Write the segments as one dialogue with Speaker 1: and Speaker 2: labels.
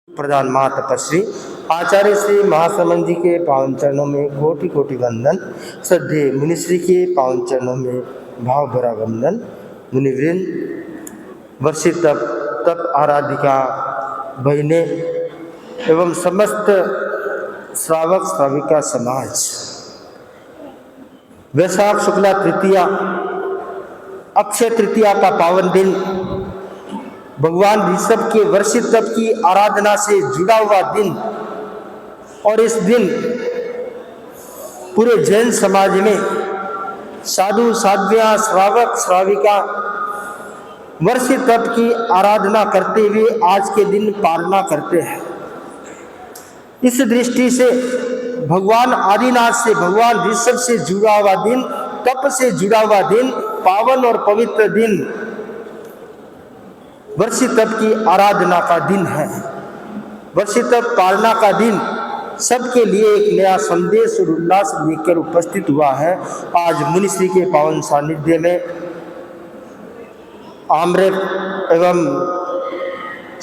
Speaker 1: प्रधान महातपस्वी आचार्य श्री महासमंद जी के पावन चरणों में कोटि कोटि वंदन। श्रद्धेय मुनिश्री के पावन चरणों में भाव भरा वंदन। मुनिवृंद, वर्षित तप आराधिका बहने एवं समस्त श्रावक श्राविका समाज, वैशाख शुक्ला तृतीया अक्षय तृतीया का पावन दिन भगवान ऋषभ के वर्षित तप की आराधना से जुड़ा हुआ दिन, और इस दिन पूरे जैन समाज में साधु साध्वियां श्रावक श्राविका वर्षित तप की आराधना करते हुए आज के दिन पालना करते हैं। इस दृष्टि से भगवान आदिनाथ से भगवान ऋषभ से जुड़ा हुआ दिन, तप से जुड़ा हुआ दिन, पावन और पवित्र दिन वर्षित तप की आराधना का दिन है। वर्षित तप पालना का दिन सबके लिए एक नया संदेश और उल्लास लेकर उपस्थित हुआ है। आज मुनिश्री के पावन सानिध्य में आम्रक एवं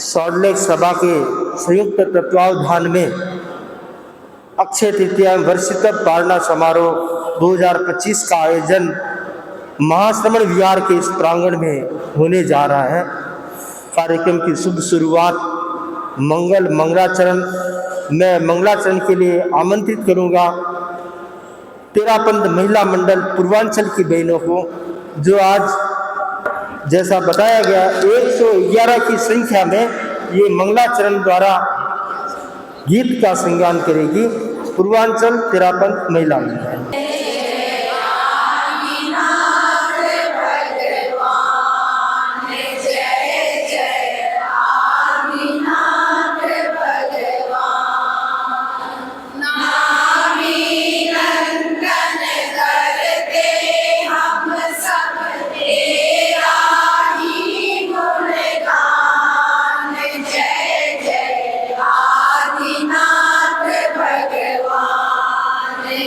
Speaker 1: सॉल्टलेक सभा के संयुक्त तत्वावधान में अक्षय तृतीया वर्षित तप पालना समारोह 2025 का आयोजन महाश्रमण विहार के इस प्रांगण में होने जा रहा है। कार्यक्रम की शुभ शुरुआत मंगलाचरण, मैं मंगलाचरण के लिए आमंत्रित करूंगा तेरापंथ महिला मंडल पूर्वांचल की बहनों को, जो आज जैसा बताया गया 111 की संख्या में ये मंगलाचरण द्वारा गीत का संज्ञान करेगी। पूर्वांचल तेरापंथ महिला मंडल।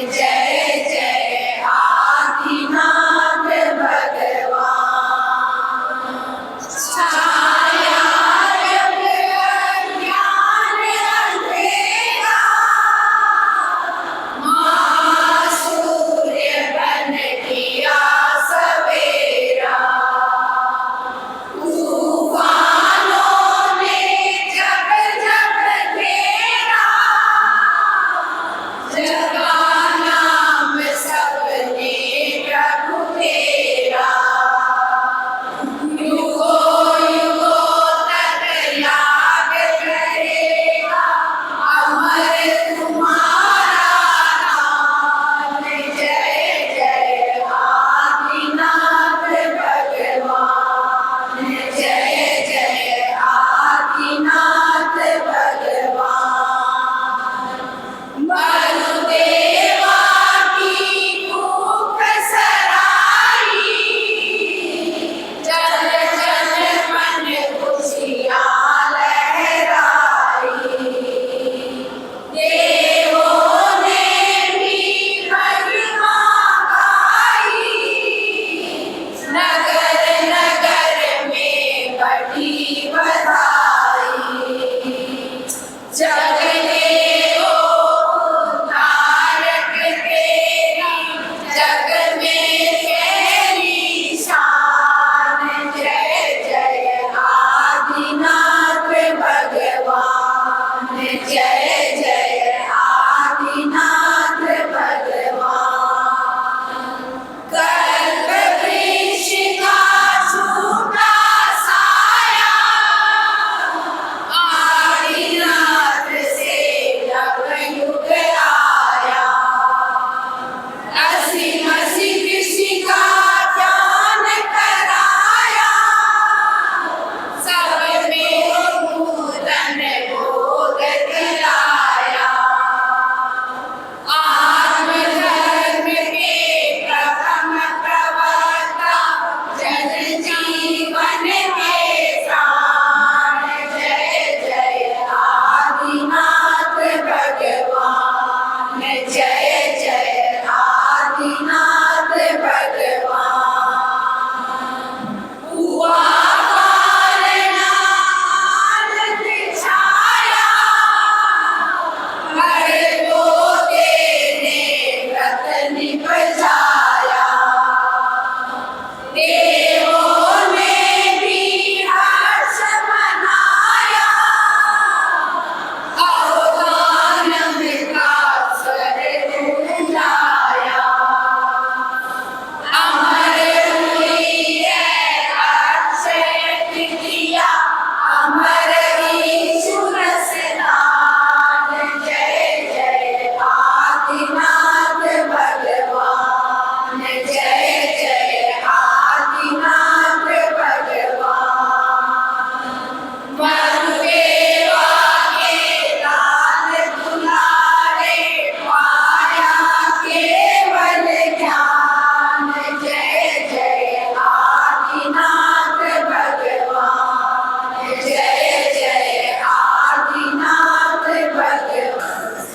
Speaker 2: जय जय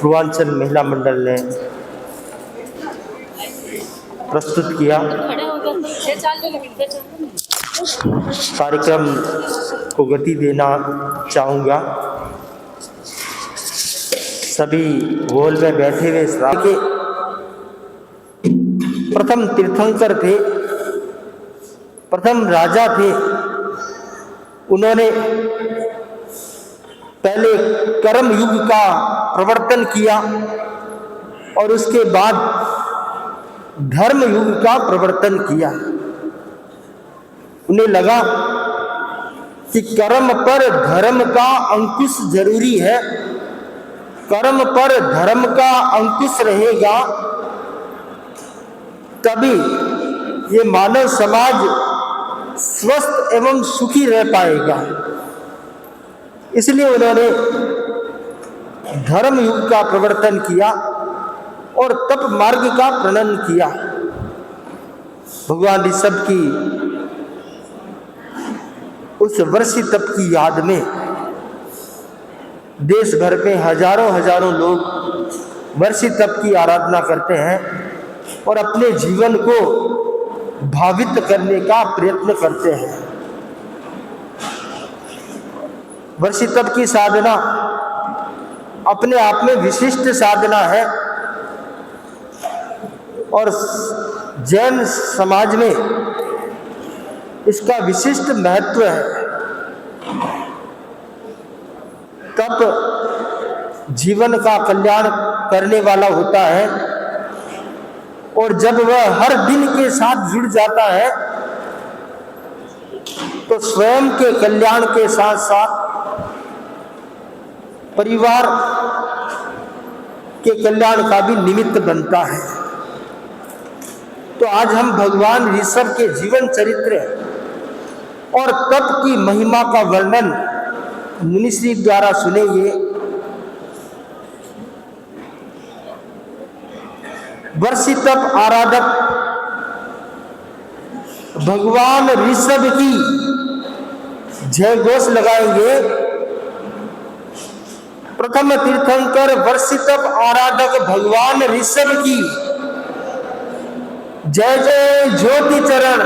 Speaker 1: पूर्वांचल महिला मंडल ने प्रस्तुत किया। कार्यक्रम को गति देना चाहूँगा। सभी हॉल में बैठे हुए के प्रथम तीर्थंकर थे, प्रथम राजा थे। उन्होंने पहले कर्म युग का प्रवर्तन किया और उसके बाद धर्म युग का प्रवर्तन किया। उन्हें लगा कि कर्म पर धर्म का अंकुश जरूरी है, कर्म पर धर्म का अंकुश रहेगा तभी ये मानव समाज स्वस्थ एवं सुखी रह पाएगा। इसलिए उन्होंने धर्म युग का प्रवर्तन किया और तप मार्ग का प्रणयन किया। भगवान ऋषभ की उस वर्षी तप की याद में देश भर में हजारों हजारों लोग वर्षी तप की आराधना करते हैं और अपने जीवन को भावित करने का प्रयत्न करते हैं। वर्षी तप की साधना अपने आप में विशिष्ट साधना है और जैन समाज में इसका विशिष्ट महत्व है। तप जीवन का कल्याण करने वाला होता है और जब वह हर दिन के साथ जुड़ जाता है तो स्वयं के कल्याण के साथ साथ परिवार के कल्याण का भी निमित्त बनता है। तो आज हम भगवान ऋषभ के जीवन चरित्र और तप की महिमा का वर्णन मुनिश्री द्वारा सुनेंगे। वर्षी तप आराधक भगवान ऋषभ की जय घोष लगाएंगे। प्रथम तीर्थंकर वर्षी तप आराधक भगवान ऋषभ की जय जय ज्योति चरण।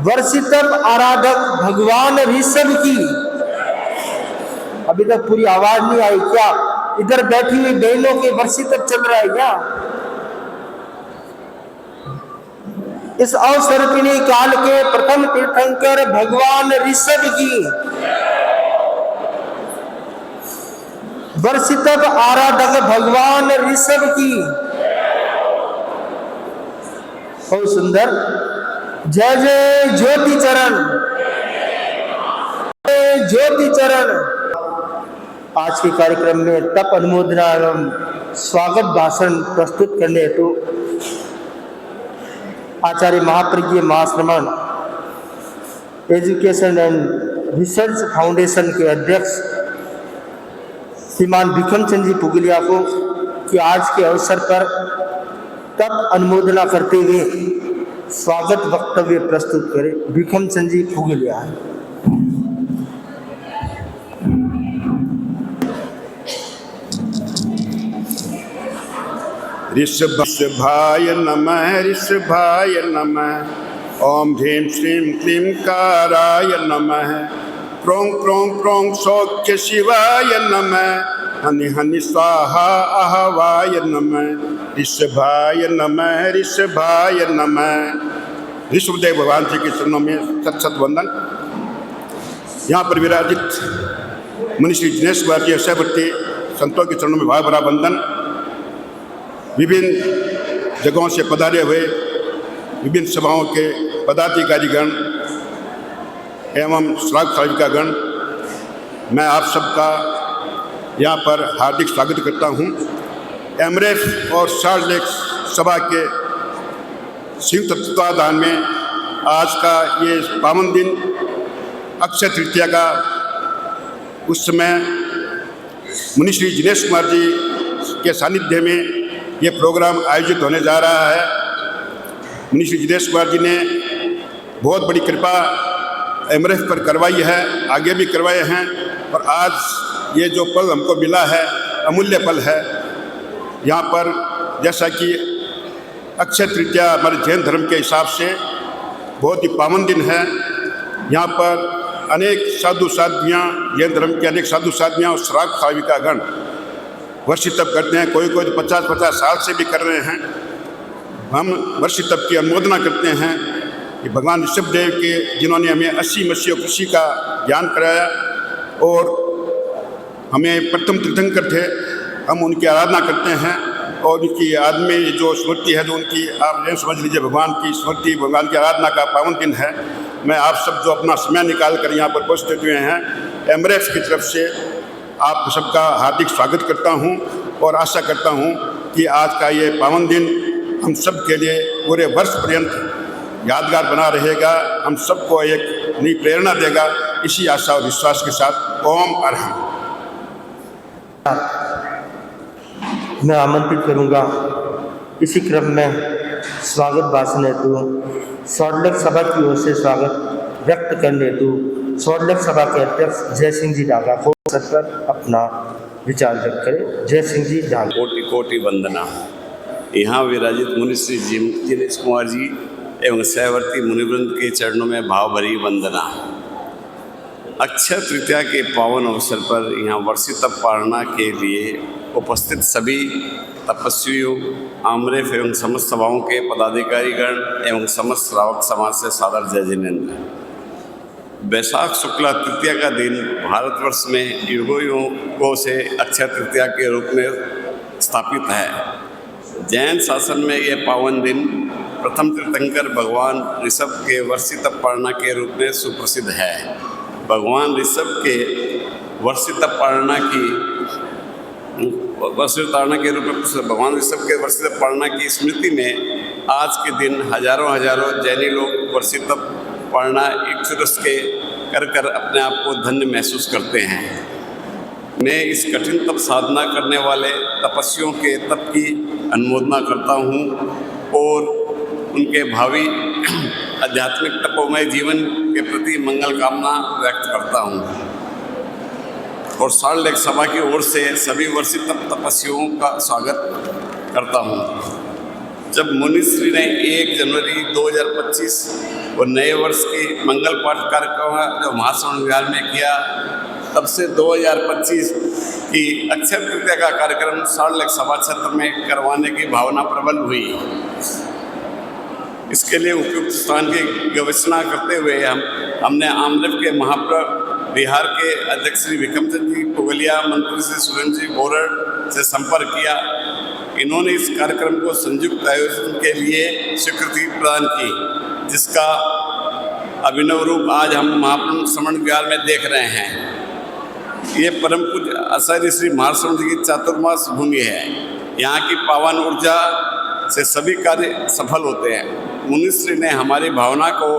Speaker 1: वर्षी तप आराधक भगवान ऋषभ की। अभी तक पूरी आवाज नहीं आई क्या? इधर बैठी हुई बहनों के वर्षी तप चल रहा है क्या? इस अवसर्पिणी काल के प्रथम तीर्थंकर भगवान ऋषभ की वर्षी तप आराधक भगवान ऋषभ की। बहुत सुंदर। जय जय ज्योति चरण, ज्योति चरण। आज के कार्यक्रम में तप अनुमोदना एवं स्वागत भाषण प्रस्तुत करने हेतु Acharya Mahapragya Mahashraman education and research foundation के अध्यक्ष श्रीमान भिखम चंद जी पुगलिया को कि आज के अवसर पर तप अनुमोदना करते हुए स्वागत वक्तव्य प्रस्तुत करें। भिखम चंद जी पुगलिया।
Speaker 2: ऋषभाय नमः, ऋषभाय नमः। ओम ह्रीं श्रीं क्लीं काराय नमः। प्रों प्रों प्रों सौख्य शिवाय नमः। हनि हनि स्वाहा आहवाय नमः। ऋषभाय नमः, ऋषभाय नमः। ऋषभदेव भगवान जी के चरणों में सत सत वंदन। यहाँ पर विराजित मुनि श्री जिनेश कुमार जी अक्षयवर्ती संतों के चरणों में भाव भरा वंदन। विभिन्न जगहों से पधारे हुए विभिन्न सभाओं के पदाधिकारीगण एवं श्रावक श्राविकागण, मैं आप सबका यहाँ पर हार्दिक स्वागत करता हूँ। एमरेफ और सॉल्ट लेक सभा के संयुक्त तत्वाधान में आज का ये पावन दिन अक्षय तृतीया का उस समय मुनि श्री जिनेश कुमार जी के सानिध्य में ये प्रोग्राम आयोजित होने जा रहा है। मुनि श्री जिनेश कुमार जी ने बहुत बड़ी कृपा एमरेफ पर करवाई है, आगे भी करवाए हैं और आज ये जो पल हमको मिला है अमूल्य पल है। यहाँ पर जैसा कि अक्षय तृतीया हमारे जैन धर्म के हिसाब से बहुत ही पावन दिन है। यहाँ पर अनेक साधु साध्वियाँ, जैन धर्म के अनेक साधु साध्वियाँ और श्राद्ध साविकागण वर्षी तप करते हैं। कोई कोई 50-50 साल से भी कर रहे हैं। हम वर्षी तप की अनुमोदना करते हैं कि भगवान ऋषभदेव के, जिन्होंने हमें 80 मत्स्य कृषि का ज्ञान कराया और हमें प्रथम तीर्थंकर थे, हम उनकी आराधना करते हैं। और उनकी याद में जो स्मृति है, जो उनकी आप ये समझ लीजिए भगवान की स्मृति, भगवान की आराधना का पावन दिन है। मैं आप सब जो अपना समय निकाल कर यहाँ पर उपस्थित हुए हैं, एमरेफ की तरफ से आप सबका हार्दिक स्वागत करता हूँ और आशा करता हूँ कि आज का ये पावन दिन हम सब के लिए पूरे वर्ष पर्यंत यादगार बना रहेगा, हम सबको एक नई प्रेरणा देगा। इसी आशा और विश्वास के साथ ओम अरहम।
Speaker 1: मैं आमंत्रित करूंगा इसी क्रम में स्वागत भाषण हेतु सॉल्ट लेक सभा की ओर से स्वागत व्यक्त करने हेतु सॉल्ट लेक सभा के अध्यक्ष जय सिंह जी ढाका को अवसर पर अपना विचार व्यक्त करें। जय सिंह जी ढाका।
Speaker 3: कोटि कोटि वंदना। यहाँ विराजित मुनिश्री जी जिनेश कुमार जी एवं सहवर्ती मुनिवृंद के चरणों में भाव भरी वंदना। अक्षय तृतीया के पावन अवसर पर यहाँ वर्षी तप पारणा के लिए उपस्थित सभी तपस्वियों, आमरेफ एवं समस्त सभाओं के पदाधिकारीगण एवं समस्त श्रावक समाज से सादर जय जिनेन्द्र। वैशाख शुक्ला तृतीया का दिन भारतवर्ष में युगों से अक्षय तृतीया के रूप में स्थापित है। जैन शासन में यह पावन दिन प्रथम तीर्थंकर भगवान ऋषभ के वर्षी तप पारणा के रूप में सुप्रसिद्ध है। भगवान ऋषभ के वर्षी तप पारणा के रूप में भगवान ऋषभ के वर्षी तप पारणा की स्मृति में आज के दिन हजारों जैनी लोग वर्षी तप पारणा इक्ष के कर अपने आप को धन्य महसूस करते हैं। मैं इस कठिन तप साधना करने वाले तपस्वियों के तप की अनुमोदना करता हूँ और उनके भावी आध्यात्मिक तपोमय जीवन के प्रति मंगल कामना व्यक्त करता हूँ। और सॉल्ट लेक सभा की ओर से सभी वर्षी तपस्वियों का स्वागत करता हूँ। जब मुनिश्री ने 1 जनवरी 2025 और नए वर्ष की मंगल पाठ कार्यक्रम जो महाश्रवण विहार में किया, तब से 2025 की अक्षय तृतीया का कार्यक्रम सॉल्ट लेक सभा क्षेत्र में करवाने की भावना प्रबल हुई। इसके लिए उपयुक्त स्थान की गवेषणा करते हुए हमने आमरेफ के महाप्रभु बिहार के अध्यक्ष श्री विक्रमचंद जी पोगलिया, मंत्री श्री सुरेंद्र जी बोरड़ से संपर्क किया। इन्होंने इस कार्यक्रम को संयुक्त आयोजन के लिए स्वीकृति प्रदान की, जिसका अभिनव रूप आज हम महाप्रभु श्रवण विहार में देख रहे हैं। ये परम पूज्य आचार्य श्री महाश्रवण जी की चातुर्मास भूमि है। यहाँ की पावन ऊर्जा से सभी कार्य सफल होते हैं। मुनिश्री ने हमारी भावना की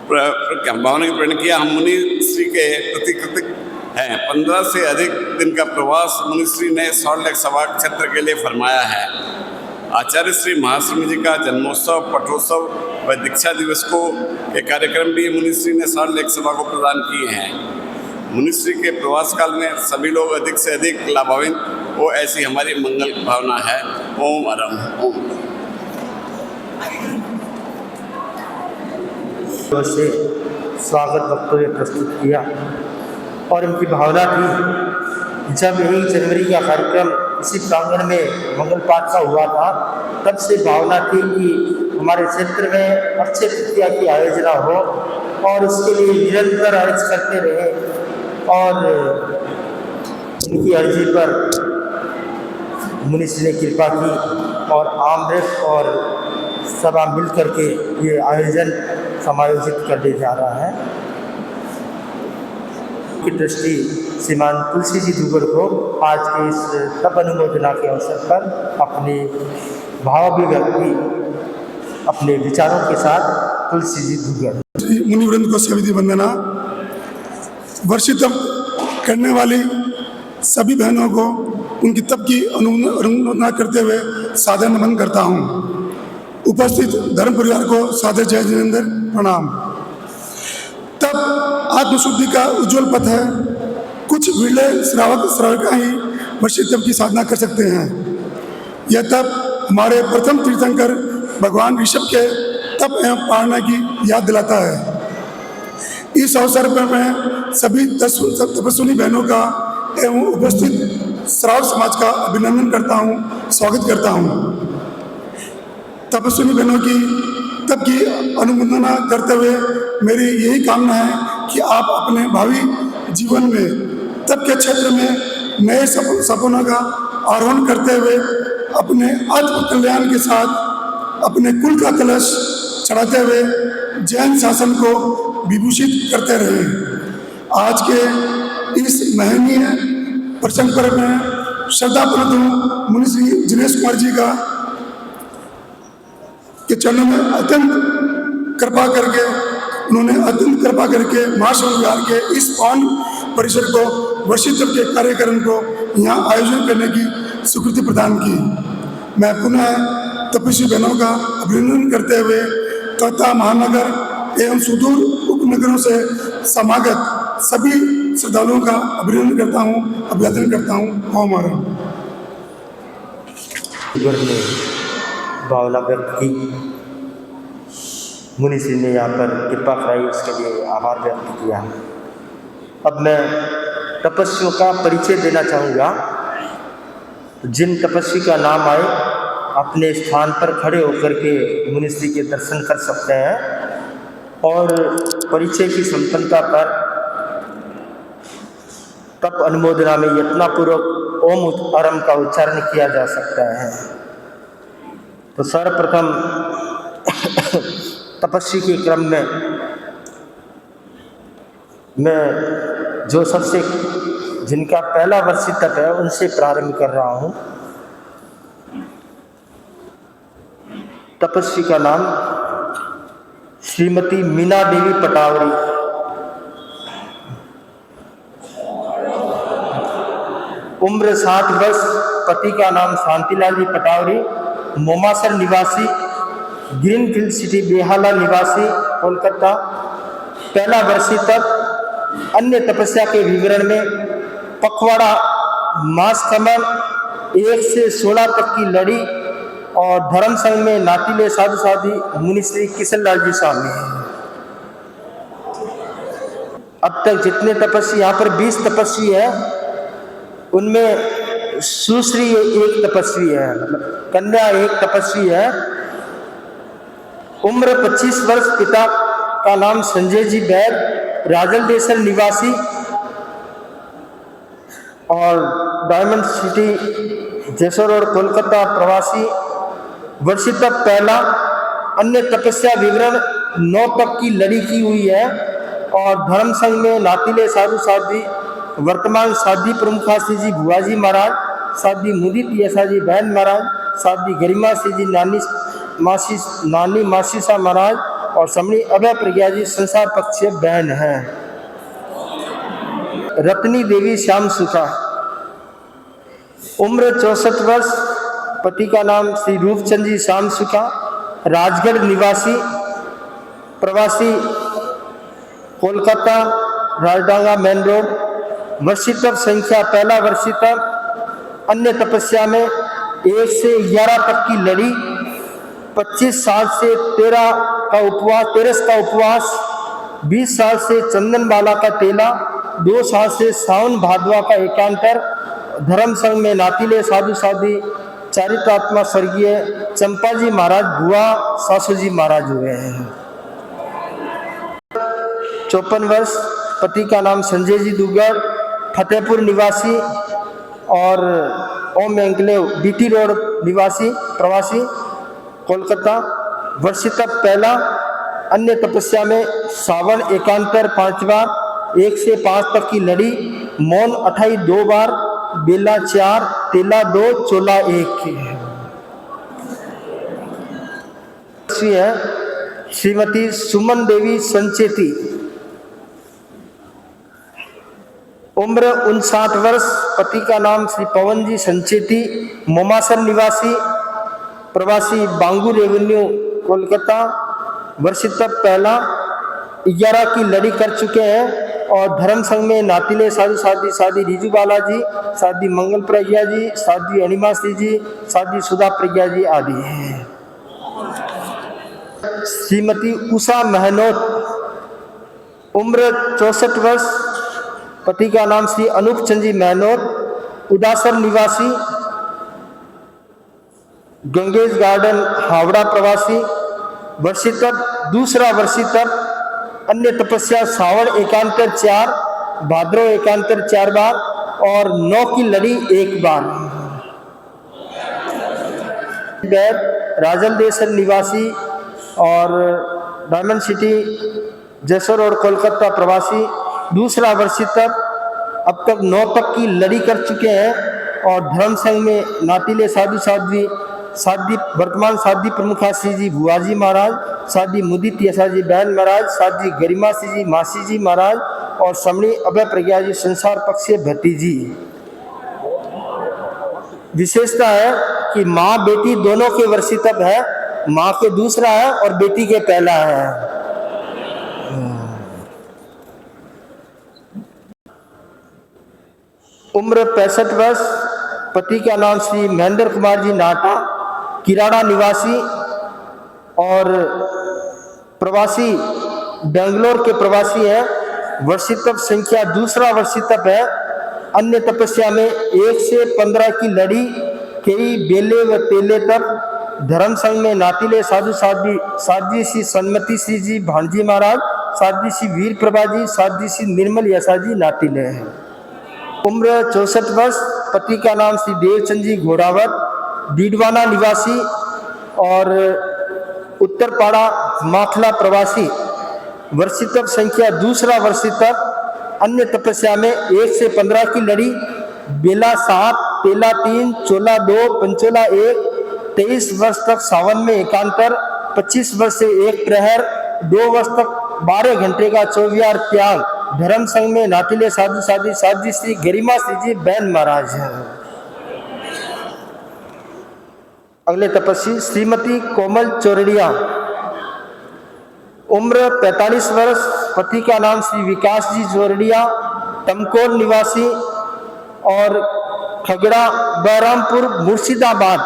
Speaker 3: प्रेरणा किया। हम मुनिश्री के प्रति कृतज्ञ हैं। 15 से अधिक दिन का प्रवास मुनिश्री ने सॉल्ट लेक सभा क्षेत्र के लिए फरमाया है। आचार्य श्री महाश्रवण जी का जन्मोत्सव, पटोत्सव व दीक्षा दिवस को ये कार्यक्रम भी मुनिश्री ने सॉल्ट लेक सभा को प्रदान किए हैं। मुनिश्री के प्रवास काल में सभी लोग अधिक से अधिक लाभान्वित हो, ऐसी हमारी मंगल भावना है। ओम अरहम। ओम
Speaker 1: से स्वागत वक्तव्य प्रस्तुत किया और उनकी भावना थी, जब 1 जनवरी का कार्यक्रम इसी प्रांगण में मंगल पाठ का हुआ था, तब से भावना थी कि हमारे क्षेत्र में अक्षय तृतीया की आयोजना हो और उसके लिए निरंतर अर्ज करते रहे। और उनकी अर्जी पर मुनिश्री ने कृपा की और आमरेफ और सभा मिल करके ये आयोजन समायोजित करने जा रहा है। की ट्रस्टी श्रीमान तुलसी जी दुगर को आज के इस तप अनुमोदना के अवसर पर अपनी भावाभिव्यक्ति अपने विचारों के साथ तुलसी जी दुगर।
Speaker 4: मुनिवृंद को सविधि वंदना। वर्षी तप करने वाली सभी बहनों को उनकी तप की अनुमोदना करते हुए सादर नमन करता हूँ। उपस्थित धर्म परिवार को सादर जय जिनेन्द्र प्रणाम। तप आत्मशुद्धि का उज्जवल पथ है। कुछ विरले श्रावक ही वर्षित तप की साधना कर सकते हैं। यह तप हमारे प्रथम तीर्थंकर भगवान ऋषभ के तप एवं पारणा की याद दिलाता है। इस अवसर पर मैं सभी तपस्विनी बहनों का एवं उपस्थित श्रावक समाज का अभिनंदन करता हूँ, स्वागत करता हूँ। तपस्विनी बहनों की तप की अनुमोदना करते हुए मेरी यही कामना है कि आप अपने भावी जीवन में तप के क्षेत्र में नए सपनों का आरोहण करते हुए अपने आत्म कल्याण के साथ अपने कुल का कलश चढ़ाते हुए जैन शासन को विभूषित करते रहे। आज के इस महनीय प्रसंग पर मैं श्रद्धापूर्वक हूँ मुनि श्री जिनेश कुमार जी का के चरणों में उन्होंने अत्यंत कृपा करके महासंघ विहार के इस पावन परिसर को वर्षित तप के कार्यक्रम को यहाँ आयोजन करने की स्वीकृति प्रदान की। मैं पुनः तपस्वी बहनों का अभिनंदन करते हुए तथा महानगर एवं सुदूर उपनगरों से समागत सभी श्रद्धालुओं का अभिनंदन करता हूँ, अभिवादन करता हूँ। ओम हर
Speaker 1: ने भावना व्यक्त की, मुनि श्री ने यहाँ पर कृपा कराई, उसके लिए आभार व्यक्त किया। अब मैं तपस्वियों का परिचय देना चाहूँगा। जिन तपस्वी का नाम आए अपने स्थान पर खड़े होकर के मुनि श्री के दर्शन कर सकते हैं और परिचय की संपन्नता पर तप अनुमोदना में यत्नपूर्वक ओम उत्तरम का उच्चारण किया जा सकता है। तो सर्वप्रथम तपस्वी के क्रम में मैं जो सबसे जिनका पहला वर्षित तप है उनसे प्रारंभ कर रहा हूँ। तपस्वी का नाम श्रीमती मीना देवी पटावरी। उम्र 60 वर्ष। पति का नाम शांतिलाल जी पटावरी, मोमासर निवासी, ग्रीनफील्ड सिटी बेहाला निवासी, कोलकाता। पहला वर्षित तप। अन्य तपस्या के विवरण में पखवाड़ा, मास कमल, 1 से 16 तक की लड़ी और धर्म संघ में नातीले साधु साधी मुनि श्री किशन लाल जी स्वामी हैं। अब तक जितने तपस्वी यहाँ पर 20 तपस्वी है, उनमें सुश्री एक तपस्वी है, मतलब कन्या एक तपस्वी है। उम्र 25 वर्ष। पिता का नाम संजय जी बैद, राजल देसर निवासी और डायमंड सिटी जैसर रोड कोलकाता प्रवासी। वर्षित तप पहला। अन्य तपस्या विवरण 9 तक की लड़ी की हुई है और धर्म संघ में नातीले साधु साधी वर्तमान साधी प्रमुखाश्री जी भुआजी महाराज, साधी मुदित यशाजी बहन महाराज, साधी गरिमा श्री जी नानी मासीसा महाराज और समणी अभय प्रज्ञा जी संसार पक्षीय बहन हैं। रत्नी देवी श्याम सुखा। उम्र 64 वर्ष। पति का नाम श्री रूपचंद जी श्याम सुखा, राजगढ़ निवासी, प्रवासी, कोलकाता राजडांगा मेन रोड। वर्षित तप संख्या पहला वर्षित तप। अन्य तपस्या में 1 से 11 तक की लड़ी, 25 साल से 13 का उपवास, 20 साल से चंदन बाला का तेला, 2 साल से सावन भादवा का एकांतर। धर्म संघ में नातीले साधु साधी चारितात्मा स्वर्गीय चंपाजी महाराज बुआ सासू जी महाराज हुए हैं। 54 वर्ष। पति का नाम संजय जी दुगर, फतेहपुर निवासी और ओम एंकलेव बीटी रोड निवासी, प्रवासी, कोलकाता। वर्षित तप पहला। अन्य तपस्या में सावन एकांतर 5 बार, 1 से 5 तक की लड़ी, मौन 28 2 बार, बेला 4, तेला 2, चोला 1 है। श्रीमती सुमन देवी संचेती। उम्र 59 वर्ष। पति का नाम श्री पवन जी संचेती, मोमासर निवासी, प्रवासी, बांगू रेवेन्यू, कोलकाता। वर्षित तप पहला। 11 की लड़ी कर चुके हैं और धर्म संघ में नातिले साधु साध्वी साध्वी रिजू बालाजी, साध्वी मंगल प्रज्ञा जी, साध्वी अनिमा श्री जी, साध्वी सुधा प्रज्ञा जी आदि हैं। श्रीमती उषा महनोत, उम्र 64 वर्ष, पति का नाम श्री अनूप चंद जी महनोत, उदासर निवासी, गंगेज गार्डन हावड़ा प्रवासी, वर्षितप दूसरा वर्षितप, अन्य तपस्या सावण एकांतर 4, भाद्रव एकांतर 4 बार और 9 की लड़ी 1 बार। राजल देसर निवासी और डायमंड सिटी जयसर और कोलकाता प्रवासी, दूसरा वर्षितप, अब तक 9 तक की लड़ी कर चुके हैं और धर्म संघ में नातिले साधु साध्वी साध्वी वर्तमान साध्वी प्रमुखा श्री जी भुआजी महाराज, साध्वी मुदित यशा जी बहन महाराज, साध्वी गरिमा श्री जी मासी जी महाराज और समणी अभय प्रज्ञा जी संसार पक्ष से भतीजी। विशेषता है कि माँ बेटी दोनों के वर्षितप है, माँ के दूसरा है और बेटी के पहला है। उम्र 65 वर्ष, पति का नाम श्री महेंद्र कुमार जी नाटा, किराड़ा निवासी और प्रवासी बेंगलोर के प्रवासी है। वर्षितप संख्या दूसरा वर्षितप है। अन्य तपस्या में 1 से 15 की लड़ी कई बेले व तेले तक। धर्म संघ में नातिले साधु साध्वी साध्वी श्री सन्मति श्री जी भाणजी महाराज, साध्वी श्री वीर प्रभा जी, साध्वी श्री निर्मल यशा जी नातिले हैं। उम्र 64 वर्ष, पति का नाम श्री देवचंद जी घोड़ावत, डीडवाना निवासी और उत्तरपाड़ा माखला प्रवासी। वर्षितप संख्या दूसरा वर्षितप। अन्य तपस्या में 1 से 15 की लड़ी, बेला 7, तेला 3, चोला 2, पंचोला 1, 23 वर्ष तक सावन में एकांतर, 25 वर्ष से 1 प्रहर, 2 वर्ष तक 12 घंटे का 24 त्याग। धर्म संघ में नातिले साधु साध्वी साध्वी श्री गरिमा श्री जी बहन महाराज हैं। अगले तपस्वी श्रीमती कोमल चौरड़िया, उम्र 45 वर्ष, पति का नाम श्री विकास जी चौरड़िया, टमकोर निवासी और खगड़ा बहरामपुर मुर्शिदाबाद।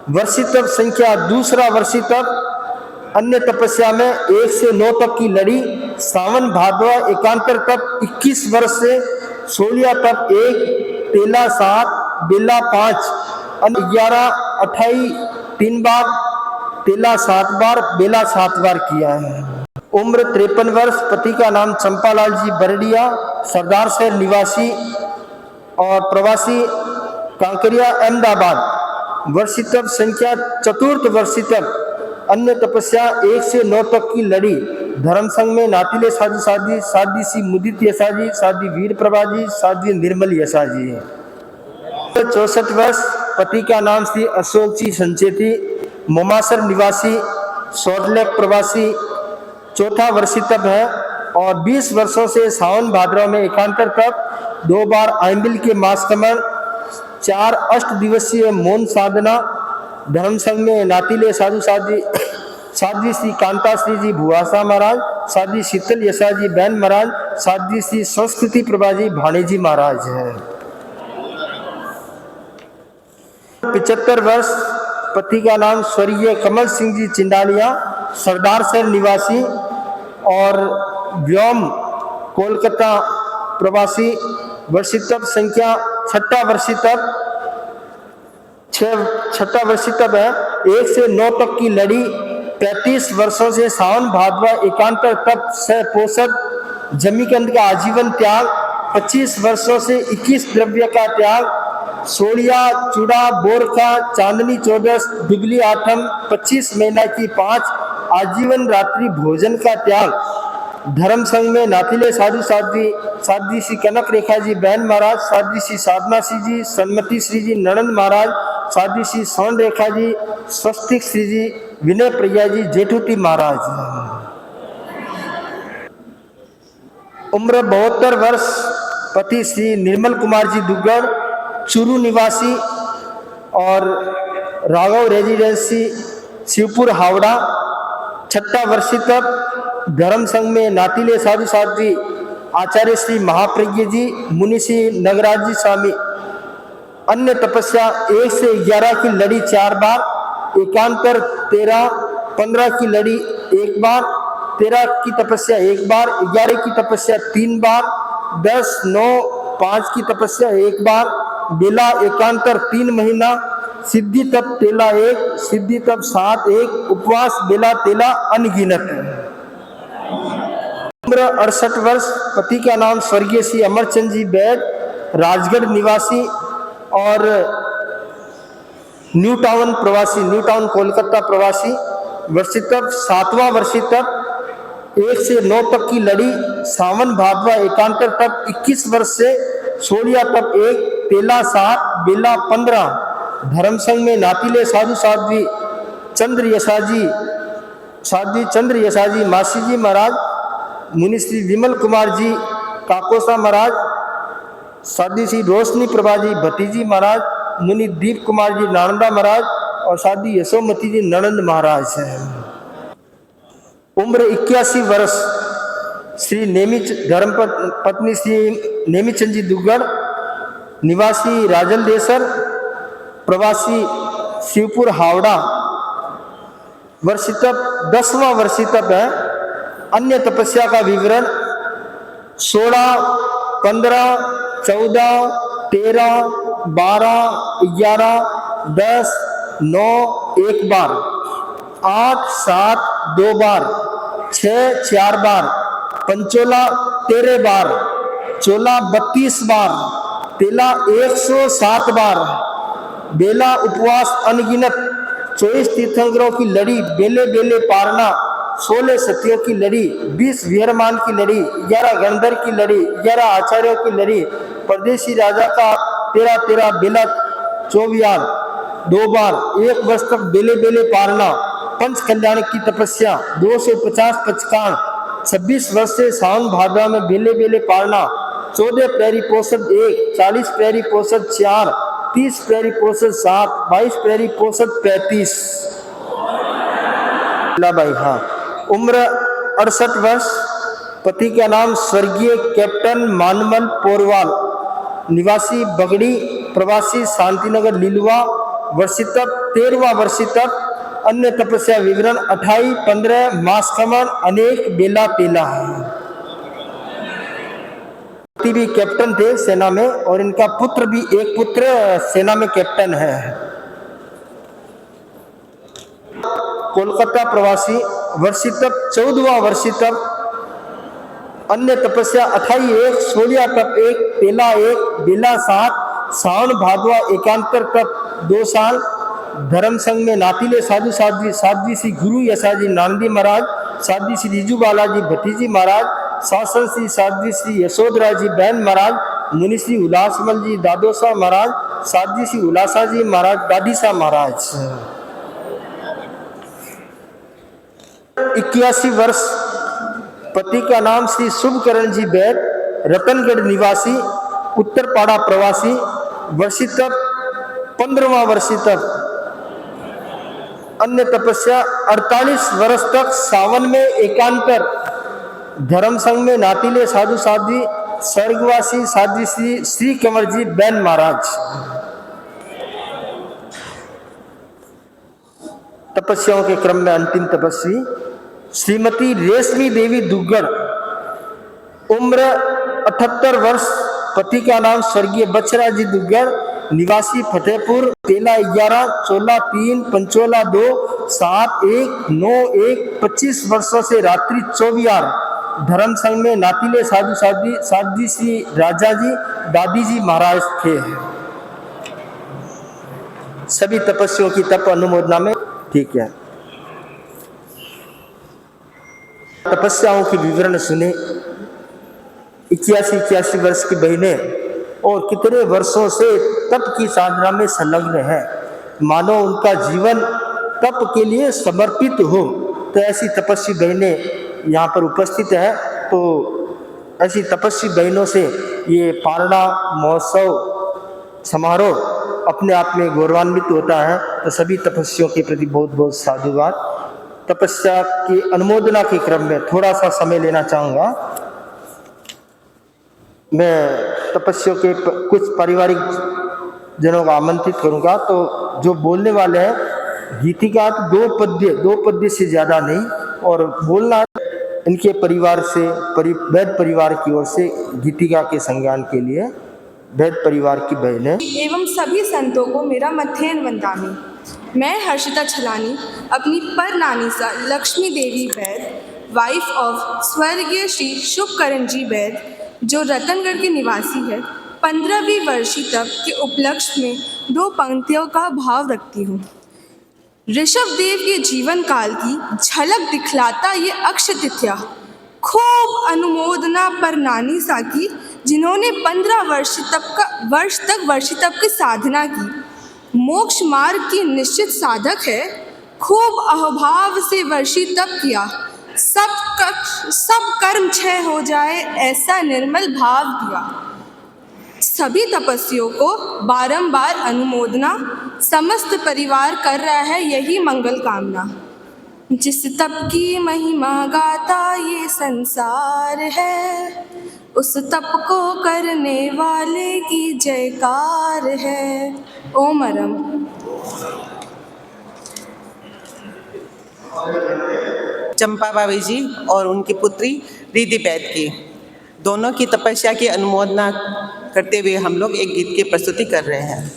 Speaker 1: वर्षितप संख्या दूसरा वर्षितप। अन्य तपस्या में 1 से 9 तक की लड़ी, सावन भादवा एकांतर तक 21 वर्ष से, सोलिया तक 1, तेला 7, बेला 5, 11, 28 3 बार, तेला 7 बार, बेला 7 बार किया है। उम्र 53 वर्ष, पति का नाम चंपालाल जी बरडिया, सरदार शहर निवासी और प्रवासी कांकरिया अहमदाबाद। वर्षितप संख्या चतुर्थ वर्षितप। अन्य तपस्या 1 से 9 तक की लड़ी। धर्म संघ में नातिले साधु साध्वी साध्वी श्री मुदित यशा जी, साध्वी वीर प्रभा जी, साध्वी निर्मल यशा जी। 64 वर्ष, पति का नाम श्री अशोक जी संचेती, मोमासर निवासी, सॉल्टलेक प्रवासी। चौथा वर्षितप है और 20 वर्षों से सावन भाद्रव में एकांतर तक 2 बार आइंबिल के मास कमर, 4 अष्ट दिवसीय मौन साधना। धर्म संघ में नातिले साधु साध्वी साध्वी श्री कांता श्री जी भुआसा महाराज, साध्वी शीतल यशा जी बहन महाराज, साध्वी श्री संस्कृति प्रभा जी भाणेजी महाराज है। 75 वर्ष, पति का नाम स्वर्गीय कमल सिंह जी चिंडालिया, सरदार शहर निवासी और व्योम कोलकाता प्रवासी। वर्षितप संख्या छठा वर्षितप है। 1 से 9 तक की लड़ी, 35 वर्षों से सावन भादवा एकांतर तप से पोषक जमीकंद का आजीवन त्याग, 25 वर्षों से 21 द्रव्य का त्याग, सोड़िया चूड़ा बोरखा चांदनी 14 दुबली आठम 25 महीना की 5 आजीवन रात्रि भोजन का त्याग। धर्म संघ में नातिले साधु साध्वी साध्वी श्री कनक रेखा जी बहन महाराज, साध्वी श्री साधना श्री जी, सन्मति श्री जी ननंद महाराज, साध्वी श्री स्वर्ण रेखा जी, स्वस्तिक श्री जी, विनय प्रिया जी जेठूटी महाराज। उम्र 72 वर्ष, पति श्री निर्मल कुमार जी दुग्गड़, चूरू निवासी और राघव रेजिडेंसी शिवपुर हावड़ा। छठा वर्षितप। धर्म संघ में नातिले साधु साध्वी आचार्य श्री महाप्रज्ञ जी, मुनि श्री नगराज जी स्वामी। अन्य तपस्या 1 से 11 की लड़ी 4 बार, एकांतर 13, 15 की लड़ी 1 बार, 13 की तपस्या 1 बार, 11 की तपस्या 3 बार, 10, 9, 5 की तपस्या 1 बार, बेला एकांतर 3 महीना, सिद्धि तप तेला 1, सिद्धि तप 7 1, उपवास बेला तेला अनगिनत। उम्र 68 वर्ष, पति का नाम स्वर्गीय श्री अमरचंद जी बैद, राजगढ़ निवासी और न्यू टाउन प्रवासी, न्यू टाउन कोलकाता प्रवासी। वर्षितप 7वां वर्षितप 1 से 9 तक की लड़ी, सावन भादवा एकांतर तप 21 वर्ष से, सोलिया तप 1, तेला 7, बेला 15। धर्म संघ में नातीले साधु साध्वी चंद्र यशाजी मासी जी महाराज, मुनि श्री विमल कुमार जी काकोसा महाराज, साध्वी श्री रोशनी प्रभा जी भतीजी महाराज, मुनि दीप कुमार जी नालंदा महाराज और साध्वी यशोमती जी ननंद महाराज हैं। उम्र 81 वर्ष, श्री धर्म पत्नी श्री नेमीचंद जी दुग्गड़, निवासी राजल देसर, प्रवासी शिवपुर हावड़ा। वर्षितप 10वां वर्षितप है। अन्य तपस्या का विवरण 16, 15, 14, 13, 12, 11, 10, 9 1 बार, 8, 7 2 बार, 6 4 बार, पंचोला 13 बार, चोला 32 बार, तेला 107 बार, बेला उपवास अनगिनत, 24 तीर्थंकरों की लड़ी, बेले बेले पारना, 16 सतियों की लड़ी, 20 विहरमान की लड़ी, 11 गणधर की लड़ी, 11 आचार्यों की लड़ी, परदेशी राजा का 13 बेला 24 2 बार, 1 वर्ष तक बेले बेले पारना, पंच कल्याण की तपस्या, 250 पचकान, 26 वर्ष से सावन भादवा में बेले बेले पारना, 14 पैरी पोषद 1, 40 पैरी पोषद 4, 30 पैरी पोषद 7, 22 पैरी पोषद 35। भाई हाँ। उम्र 68 वर्ष, पति का नाम स्वर्गीय कैप्टन मानमल पोरवाल, निवासी बगड़ी, प्रवासी शांतिनगर लीलुआ। वर्षितप 13वां वर्षितप। अन्य तपस्या विवरण 28, 15, मास खमन, अनेक बेला तेला है। पति भी कैप्टन थे सेना में और इनका पुत्र भी, एक पुत्र सेना में कैप्टन है। कोलकाता प्रवासी। वर्षितप 14वां वर्षितप। अन्य तपस्या 28 1, सोलिया तप 1, तेला 1, बेला 7, सावन भादवा एकांतर तप 2 साल। धर्म संघ में नातीले साधु साध्वी श्री गुरु यशाजी नांदी महाराज, साध्वी श्री रिजू बालाजी भतीजी महाराज, शासन श्री साध्वी श्री यशोधरा जी बहन महाराज, मुनि श्री उल्लासमल जी दादोसा महाराज, साध्वी श्री उल्लासा जी महाराज दादीसा महाराज। 81 वर्ष, पति का नाम श्री शुभकरण जी बैद, रतनगढ़ निवासी, उत्तरपाड़ा प्रवासी। वर्षितप 15वां वर्षितप। अन्य तपस्या 48 वर्ष तक सावन में एकांतर। धर्म संघ में नातीले साधु साध्वी स्वर्गवासी साध्वी श्री कंवर जी बैन महाराज। तपस्याओं के क्रम में अंतिम तपस्वी श्रीमती रेशमी देवी दुग्गड़, उम्र 78 वर्ष, पति का नाम स्वर्गीय बचरा जी दुग्गड़, निवासी फतेहपुर, तेला 11, चोला 3, पंचोला 2, 7 1, 9 1, 25 वर्षों से रात्रि 24। धर्म संघ में नातीले साधु साध्वी श्री राजा जी दादी जी महाराज थे। सभी तपस्वियों की तप अनुमोदना में ठीक है। तपस्याओं के विवरण सुने। 81 वर्ष की बहनें और कितने वर्षों से तप की साधना में संलग्न है, मानो उनका जीवन तप के लिए समर्पित हो। तो ऐसी तपस्वी बहनें यहाँ पर उपस्थित है। तो ऐसी तपस्वी बहनों से ये पारणा महोत्सव समारोह अपने आप में गौरवान्वित होता है। तो सभी तपस्वियों के प्रति बहुत बहुत साधुवाद। तपस्या की अनुमोदना के क्रम में थोड़ा सा समय लेना चाहूँगा। मैं तपस्वियों के कुछ पारिवारिक जनों को आमंत्रित करूंगा। तो जो बोलने वाले हैं गीतिका तो दो पद्य से ज़्यादा नहीं, और बोलना इनके परिवार से वैद परिवार की ओर से गीतिका के संज्ञान के लिए वैद परिवार की बहनें
Speaker 5: एवं सभी संतों को मेरा मथेन वंदामी। मैं हर्षिता छलानी अपनी पर नानी सा लक्ष्मी देवी वैद, वाइफ ऑफ स्वर्गीय श्री शुभकरण जी वैद, जो रतनगढ़ के निवासी है, 15वीं वर्षी तप के उपलक्ष्य में 2 पंक्तियों का भाव रखती हूँ। ऋषभ देव के जीवन काल की झलक दिखलाता ये अक्षय तिथ्या, खूब अनुमोदना पर नानी सा की, जिन्होंने 15 वर्ष तक वर्षी तप की साधना की। मोक्ष मार्ग की निश्चित साधक है, खूब अहोभाव से वर्षी तप किया, सब कर्म क्षय हो जाए ऐसा निर्मल भाव दिया। सभी तपस्वियों को बारंबार अनुमोदना, समस्त परिवार कर रहा है यही मंगल कामना। जिस तप की महिमा गाता ये संसार है, उस तप को करने वाले की जयकार है। ओम अरम।
Speaker 6: चंपा बाबी जी और उनकी पुत्री रिद्धि वैद की, दोनों की तपस्या की अनुमोदना करते हुए हम लोग एक गीत की प्रस्तुति कर रहे हैं।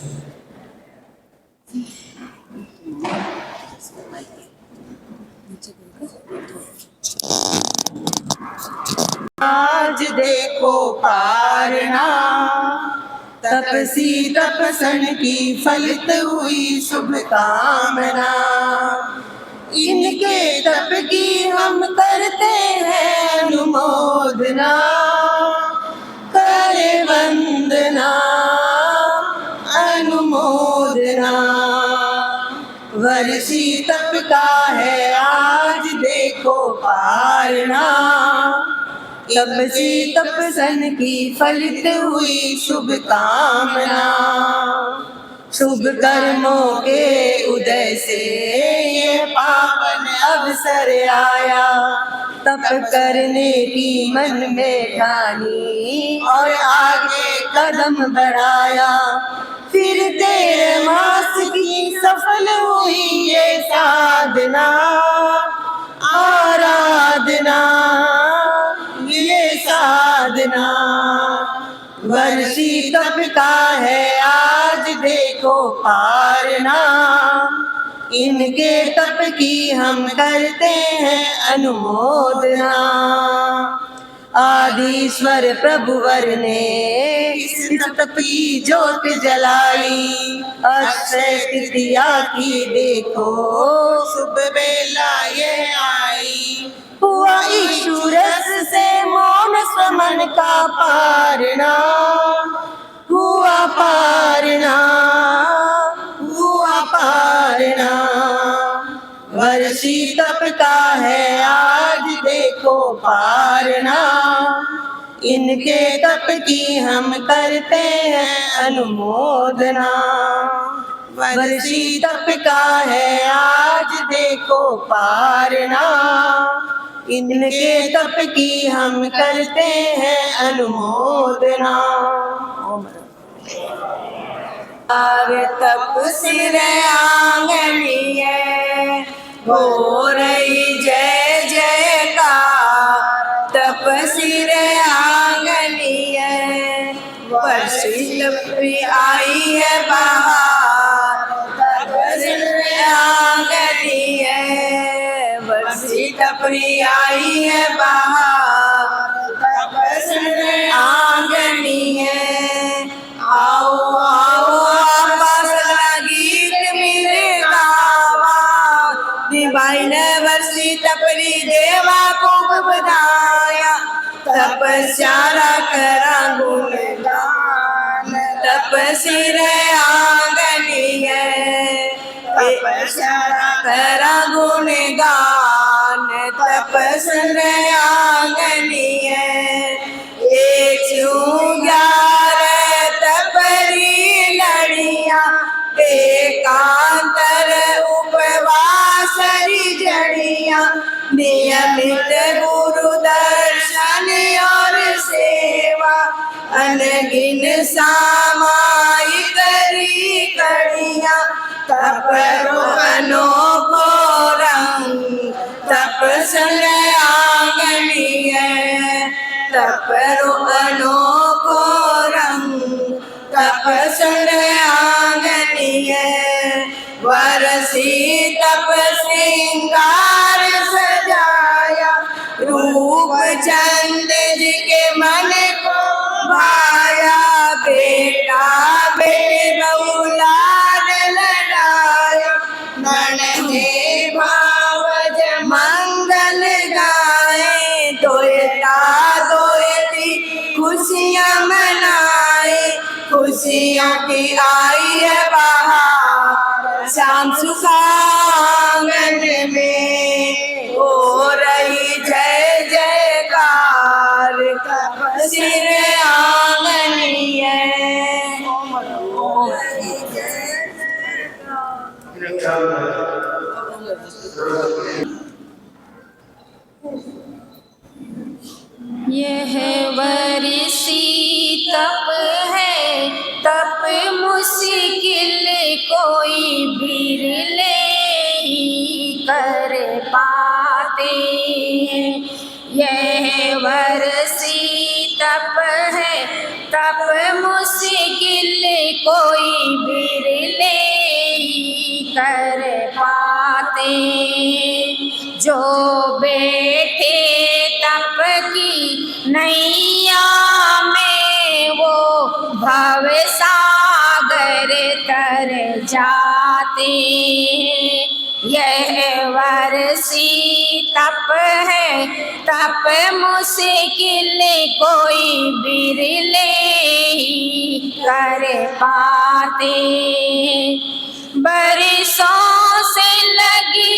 Speaker 6: आज देखो पारना, तपसी तपसन की फलित हुई शुभ कामना। इनके तप की हम करते हैं अनुमोदना, करे वंदना अनुमोदना। वर्षी तप का है आज देखो पारना, तपसी तपसन की फलित हुई शुभ कामना। शुभ कर्मों के उदय से ये पावन अवसर आया, तप करने की मन में ठानी और आगे कदम बढ़ाया। फिर 13 मास की सफल हुई ये साधना, आराधना ये साधना। वर्षी तप का है आज देखो पारना, इनके तप की हम करते हैं अनुमोदना। आदिश्वर प्रभुवर ने इस तप की ज्योत जलाई, अक्षय तृतीया की देखो शुभ बेला ये आई। हुआ ईशुरस से मौन समन का पारना, हुआ पारना, हुआ पारना। वर्षी तप का है आज देखो पारना, इनके तप की हम करते हैं अनुमोदना। वर्षी तप का है आज देखो पारना, इनके तप की हम करते हैं अनुमोदना। तप सिर आंगनिये हो रही जय जयकार, तप सिर आंगनिये वर्षी तप आई है बहार। तप सिर आंगनिये वर्षी तप आई है बहार। तप सिर आंगनिये आओ आओ आपस गीत मेरे गावा, दिवाई ने वर्षी तपरी देवा को बधाया। तपस्या करा गुणगान, तप सिर आंगनिये तपस्या करा गुणगान। तप सिर आंगनिये 111 तपरी लड़िया, एकांतर उपवास जड़िया। नियमित गुरु दर्शन और सेवा,
Speaker 7: अनगिन सामायिक री कड़ियाँ तपरो अनोखो रंग तपसल आंगनिय तपरो अनोखो रंग तपसल आंगनिय वरसी तप श्रृंगार सजाया रूप चंद जी के मन को भाया बेटा बेटे बहुलाद लड़ाया ननदे भावज मंगल गाए दोयता दोयती खुशियाँ मनाए खुशियाँ की आई है बहार शाम सुखांगन में हो रही जय जयकार सिर आंगनिय
Speaker 8: यह वर्षी तप है तप मुश्किल कोई बिरले ही कर पाते हैं। यह वर्षी तप है तप मुश्किल कोई बिरले ही कर पाते हैं। जो बैठे तप की नैया में वो भव सागर तर जाते हैं। यह वर्षी तप है तप मुश्किल कोई बिरले ही कर पाते हैं। बरसों से लगी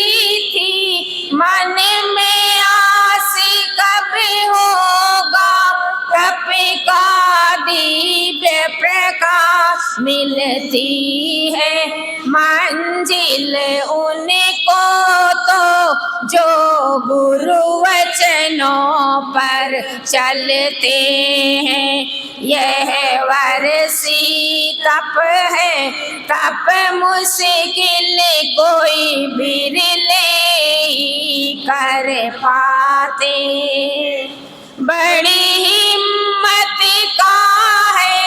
Speaker 8: थी मन में आस कब होगा तप का दिव्य प्रकाश मिलती है मंजिल उनको तो जो गुरु वचनों पर चलते हैं। यह वर्षी तप है तप मुश्किल कोई बिरले ही कर पाते। बड़ी हिम्मत का है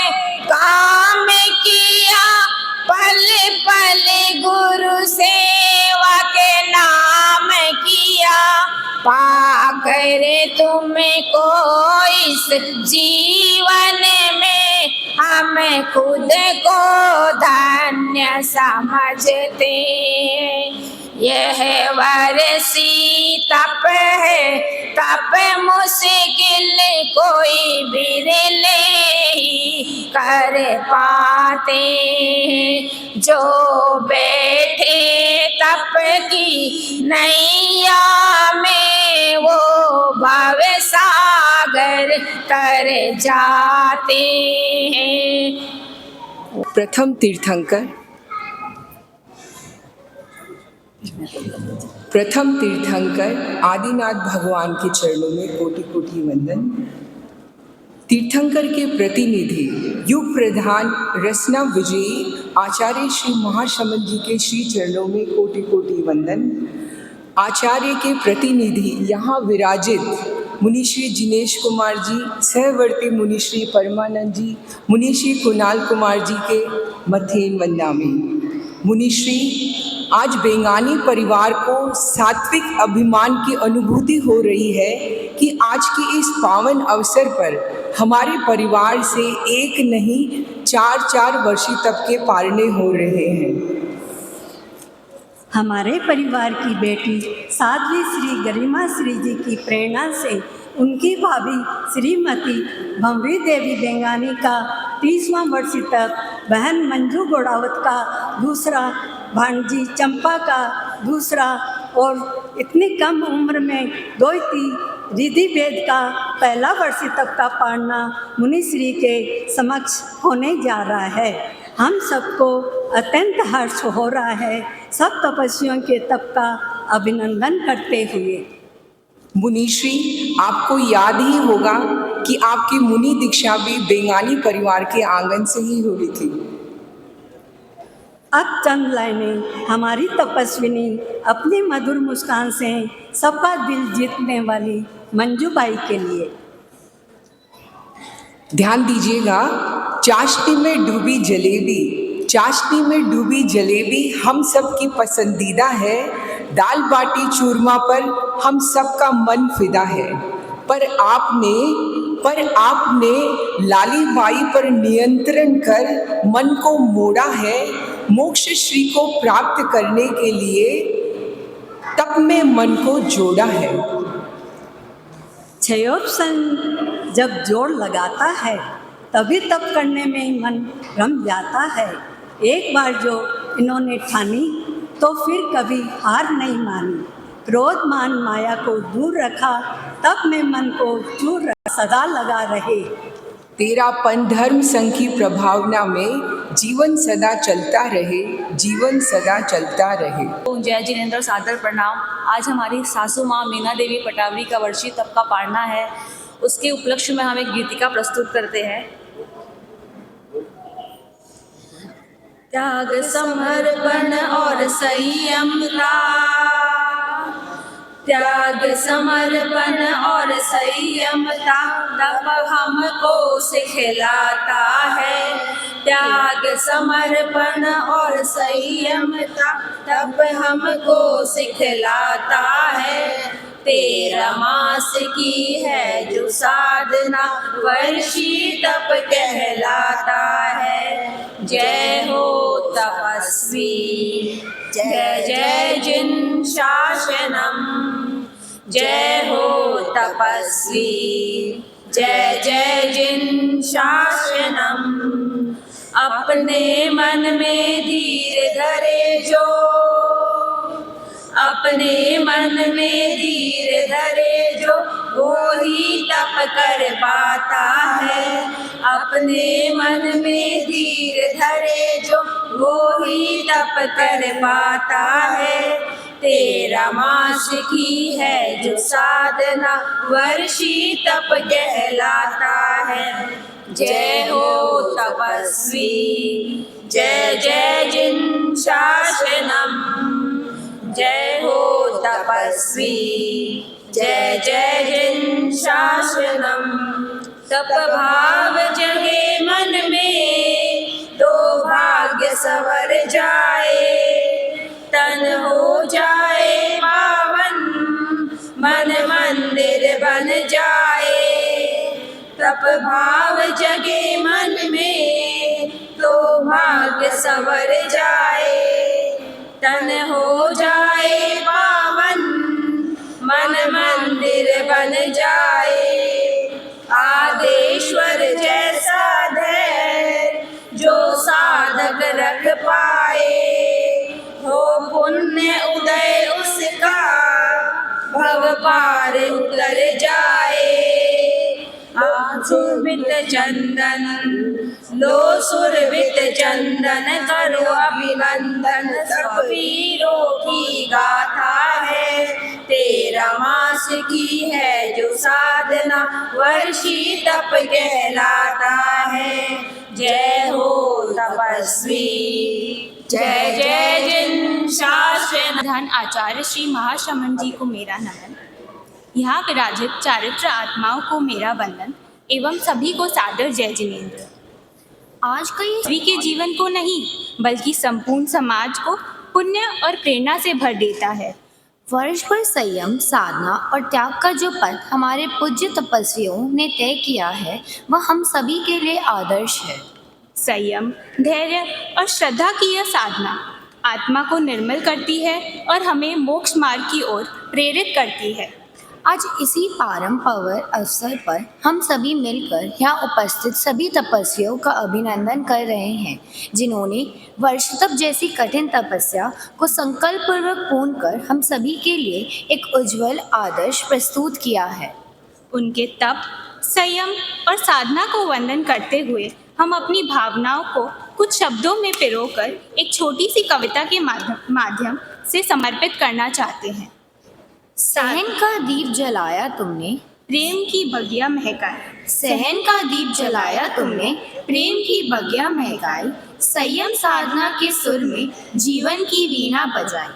Speaker 8: काम किया पल पल गुरु सेवा के नाम किया पाकर तुमको इस जीवन में हम खुद को धन्य समझते। यह वर्षी तप है तप मुश्किल कोई बिरले ही कर पाते। जो बैठे तप की नैया में वो भव सागर तर जाते हैं।
Speaker 9: प्रथम तीर्थंकर आदिनाथ भगवान के चरणों में कोटि कोटि वंदन। तीर्थंकर के प्रतिनिधि युग प्रधान रसना विजयी आचार्य श्री महाशमन जी के श्री चरणों में कोटि कोटि वंदन। आचार्य के प्रतिनिधि यहाँ विराजित मुनिश्री जिनेश कुमार जी, सहवर्ती मुनिश्री परमानंद जी, मुनिश्री कुणाल कुमार जी के मथेन वंदामी। मुनिश्री, आज बेंगानी परिवार को सात्विक अभिमान की अनुभूति हो रही है कि आज के इस पावन अवसर पर हमारे परिवार से एक नहीं 4 वर्षी तक के पारने हो रहे हैं।
Speaker 10: हमारे परिवार की बेटी साध्वी श्री गरिमा श्री जी की प्रेरणा से उनकी भाभी श्रीमती भंवरी देवी बेंगानी का 30वां वर्ष तक, बहन मंजू गोड़ावत का दूसरा, भांजी चंपा का दूसरा और इतनी कम उम्र में दोयती रिधि वेद का पहला वर्ष तक का पाढ़ना मुनिश्री के समक्ष होने जा रहा है। हम सबको अत्यंत हर्ष हो रहा है सब तपस्वियों के तप का अभिनंदन करते हुए।
Speaker 9: मुनिश्री, आपको याद ही होगा कि आपकी मुनि दीक्षा भी बेंगानी परिवार के आंगन से ही हुई थी।
Speaker 10: अब चंद लाइनें हमारी तपस्विनी अपनी मधुर मुस्कान से सबका दिल जीतने वाली मंजूबाई के लिए।
Speaker 9: ध्यान दीजिएगा, चाशनी में डूबी जलेबी, चाशनी में डूबी जलेबी हम सब की पसंदीदा है। दाल बाटी चूरमा पर हम सबका मन फिदा है। पर आपने लाली बाई पर नियंत्रण कर मन को मोड़ा है। मोक्ष श्री को प्राप्त करने के लिए तप में मन को जोड़ा है।
Speaker 10: क्षयोत्सन जब जोड़ लगाता है तभी तप करने में मन रम जाता है। एक बार जो इन्होंने ठानी तो फिर कभी हार नहीं मानी। क्रोध मान माया को दूर रखा, तप में मन को चूर रखा, सदा लगा रहे।
Speaker 9: तेरापन धर्म संघ की प्रभावना में जीवन सदा चलता रहे, जीवन सदा चलता रहे।
Speaker 11: जय जिनेंद्र, सादर प्रणाम। आज हमारी सासू माँ मीना देवी पटावरी का वर्षीय तप का पारना है। उसके उपलक्ष्य में हम एक गीतिका प्रस्तुत करते हैं। त्याग समर्पण और संयमता, त्याग समर्पण और संयमता तप हमको सिखलाता है। त्याग समर्पण और संयमता तप हमको सिखलाता है। 13 मास की है जो साधना वर्षी तप कहलाता है। जय हो तपस्वी, जय जय जिन शासनम। जय हो तपस्वी, जय जय जिन शासनम। अपने मन में धीर धरे जो, अपने मन में धीर धरे जो, वो ही तप कर पाता है। अपने मन में धीर धरे जो, वो ही तप कर पाता है। 13 मास की है जो साधना वर्षी तप कहलाता है। जय हो तपस्वी, जय जय जिन शासनम। जय हो तपस्वी, जय जय जिन शासनम। तप भाव जगे मन में तो भाग्य सवर जाए। तन हो जाए पावन, मन मंदिर बन जाए। तप भाव जगे मन में तो भाग्य सवर जाए। तन हो जाए पावन, मन मंदिर बन जाए। आदेश्वर जैसा धैर्य जो साधक रख पाए, हो पुण्य उदय उसका भव पार उतर जाए। सुरभित चंदन लो, सुरभित चंदन करो अभिनंदन। सब वीरों की गाथा है, 13 मास की है जो साधना वर्षी तप कहलाता है। जय हो तपस्वी, जय जय जिन शासन।
Speaker 12: प्रधान आचार्य श्री महाश्रमण जी को मेरा नमन। यहाँ विराजित चारित्र आत्माओं को मेरा वंदन एवं सभी को सादर जय जिनेंद्र। आज का ये सभी के जीवन को नहीं बल्कि संपूर्ण समाज को पुण्य और प्रेरणा से भर देता है।
Speaker 13: वर्ष भर संयम, साधना और त्याग का जो पथ हमारे पूज्य तपस्वियों ने तय किया है वह हम सभी के लिए आदर्श है।
Speaker 12: संयम, धैर्य और श्रद्धा की यह साधना आत्मा को निर्मल करती है और हमें मोक्ष मार्ग की ओर प्रेरित करती है।
Speaker 13: आज इसी पारम पवित्र अवसर पर हम सभी मिलकर यहाँ उपस्थित सभी तपस्वियों का अभिनंदन कर रहे हैं जिन्होंने वर्ष तप जैसी कठिन तपस्या को संकल्प पूर्वक पूर्ण कर हम सभी के लिए एक उज्जवल आदर्श प्रस्तुत किया है।
Speaker 12: उनके तप, संयम और साधना को वंदन करते हुए हम अपनी भावनाओं को कुछ शब्दों में पिरोकर एक छोटी सी कविता के माध्यम से समर्पित करना चाहते हैं।
Speaker 13: सहन का दीप जलाया तुमने,
Speaker 12: प्रेम की बगिया महकाई।
Speaker 13: सहन का दीप जलाया तुमने, प्रेम की बगिया महकाई। संयम साधना के सुर में जीवन की वीणा बजाई।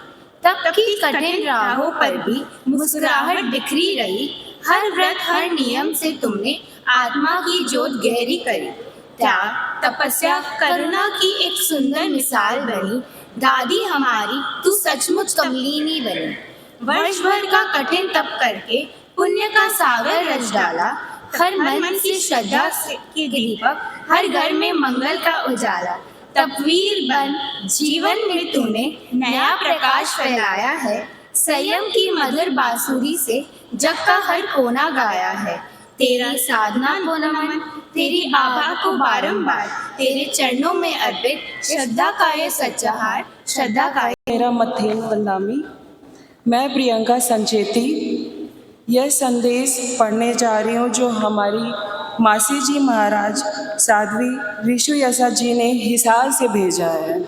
Speaker 13: तप की कठिन राहों पर भी मुस्कुराहट बिखरी रही। हर व्रत हर नियम से तुमने आत्मा की जोत गहरी करी। त्याग तपस्या करुणा की एक सुंदर मिसाल बनी। दादी हमारी तू सचमुच कमलीनी बनी। वर्ष भर का कठिन तप करके पुण्य का सागर रच डाला। हर मन से श्रद्धा के दीपक, हर घर में मंगल का उजाला। तपवीर बन जीवन में तूने नया प्रकाश फैलाया है। संयम की मधुर बांसुरी से जग का हर कोना गाया है। तेरी साधना को नमन, तेरी आभा को बारंबार, तेरे चरणों में अर्पित श्रद्धा का ये सच्चा हार, श्रद्धा का
Speaker 14: मेरा मथेन वंदामी। मैं प्रियंका संचेती यह संदेश पढ़ने जा रही हूँ जो हमारी मासी जी महाराज साध्वी ऋषु यशा जी ने हिसार से भेजा है।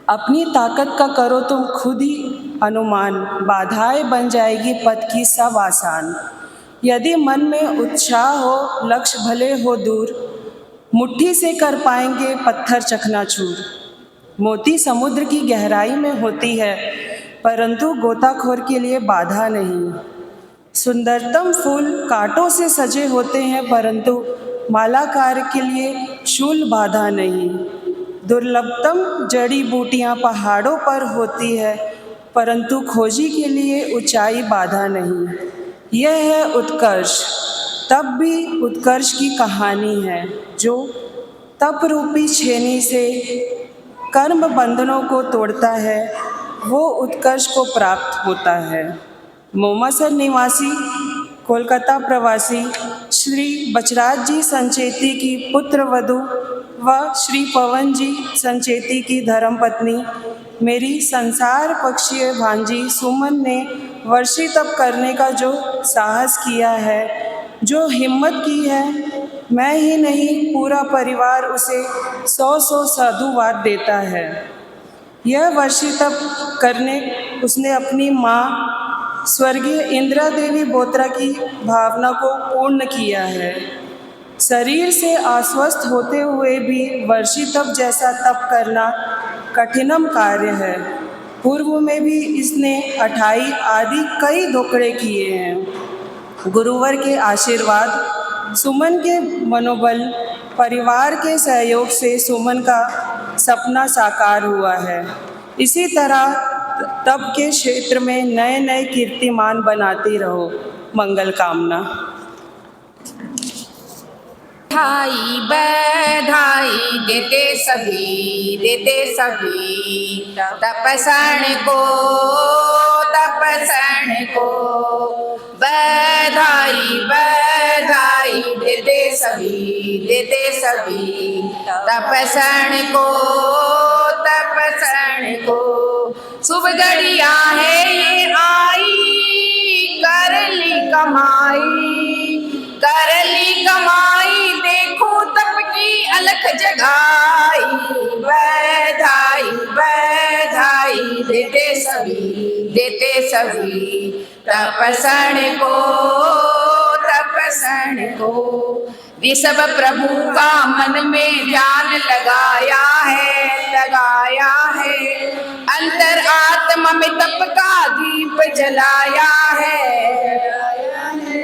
Speaker 14: अपनी ताकत का करो तुम खुद ही अनुमान, बाधाएं बन जाएगी पथ की सब आसान। यदि मन में उत्साह हो, लक्ष्य भले हो दूर, मुट्ठी से कर पाएंगे पत्थर चकनाचूर। मोती समुद्र की गहराई में होती है, परंतु गोताखोर के लिए बाधा नहीं। सुंदरतम फूल कांटों से सजे होते हैं, परंतु मालाकार के लिए शूल बाधा नहीं। दुर्लभतम जड़ी बूटियां पहाड़ों पर होती है, परंतु खोजी के लिए ऊंचाई बाधा नहीं। यह है उत्कर्ष, तब भी उत्कर्ष की कहानी है, जो तप रूपी छेनी से कर्म बंधनों को तोड़ता है, वो उत्कर्ष को प्राप्त होता है। मोमासर निवासी कोलकाता प्रवासी श्री बचराज जी संचेती की पुत्र वधू व श्री पवन जी संचेती की धर्मपत्नी मेरी संसार पक्षीय भांजी सुमन ने वर्षी तप करने का जो साहस किया है, जो हिम्मत की है, मैं ही नहीं पूरा परिवार उसे 100 साधुवाद देता है। यह वर्षी तप करने उसने अपनी माँ स्वर्गीय इंदिरा देवी बोत्रा की भावना को पूर्ण किया है। शरीर से अस्वस्थ होते हुए भी वर्षी तप जैसा तप करना कठिनम कार्य है। पूर्व में भी इसने 28 आदि कई धोखड़े किए हैं। गुरुवर के आशीर्वाद, सुमन के मनोबल, परिवार के सहयोग से सुमन का सपना साकार हुआ है। इसी तरह तप के क्षेत्र में नए नए कीर्तिमान बनाती रहो। मंगल कामना।
Speaker 8: बधाई बधाई देते सभी तपस्ण को बधाई बधाई देते सभी तपस्ण को। शुभ घड़िया है ये आई, कर ली कमाई देखो तप की अलख जगाई। बधाई बधाई देते सभी तपस्ण को। ऋषभ प्रभु का मन में ध्यान लगाया है। अंतर आत्मा में तप का दीप जलाया है।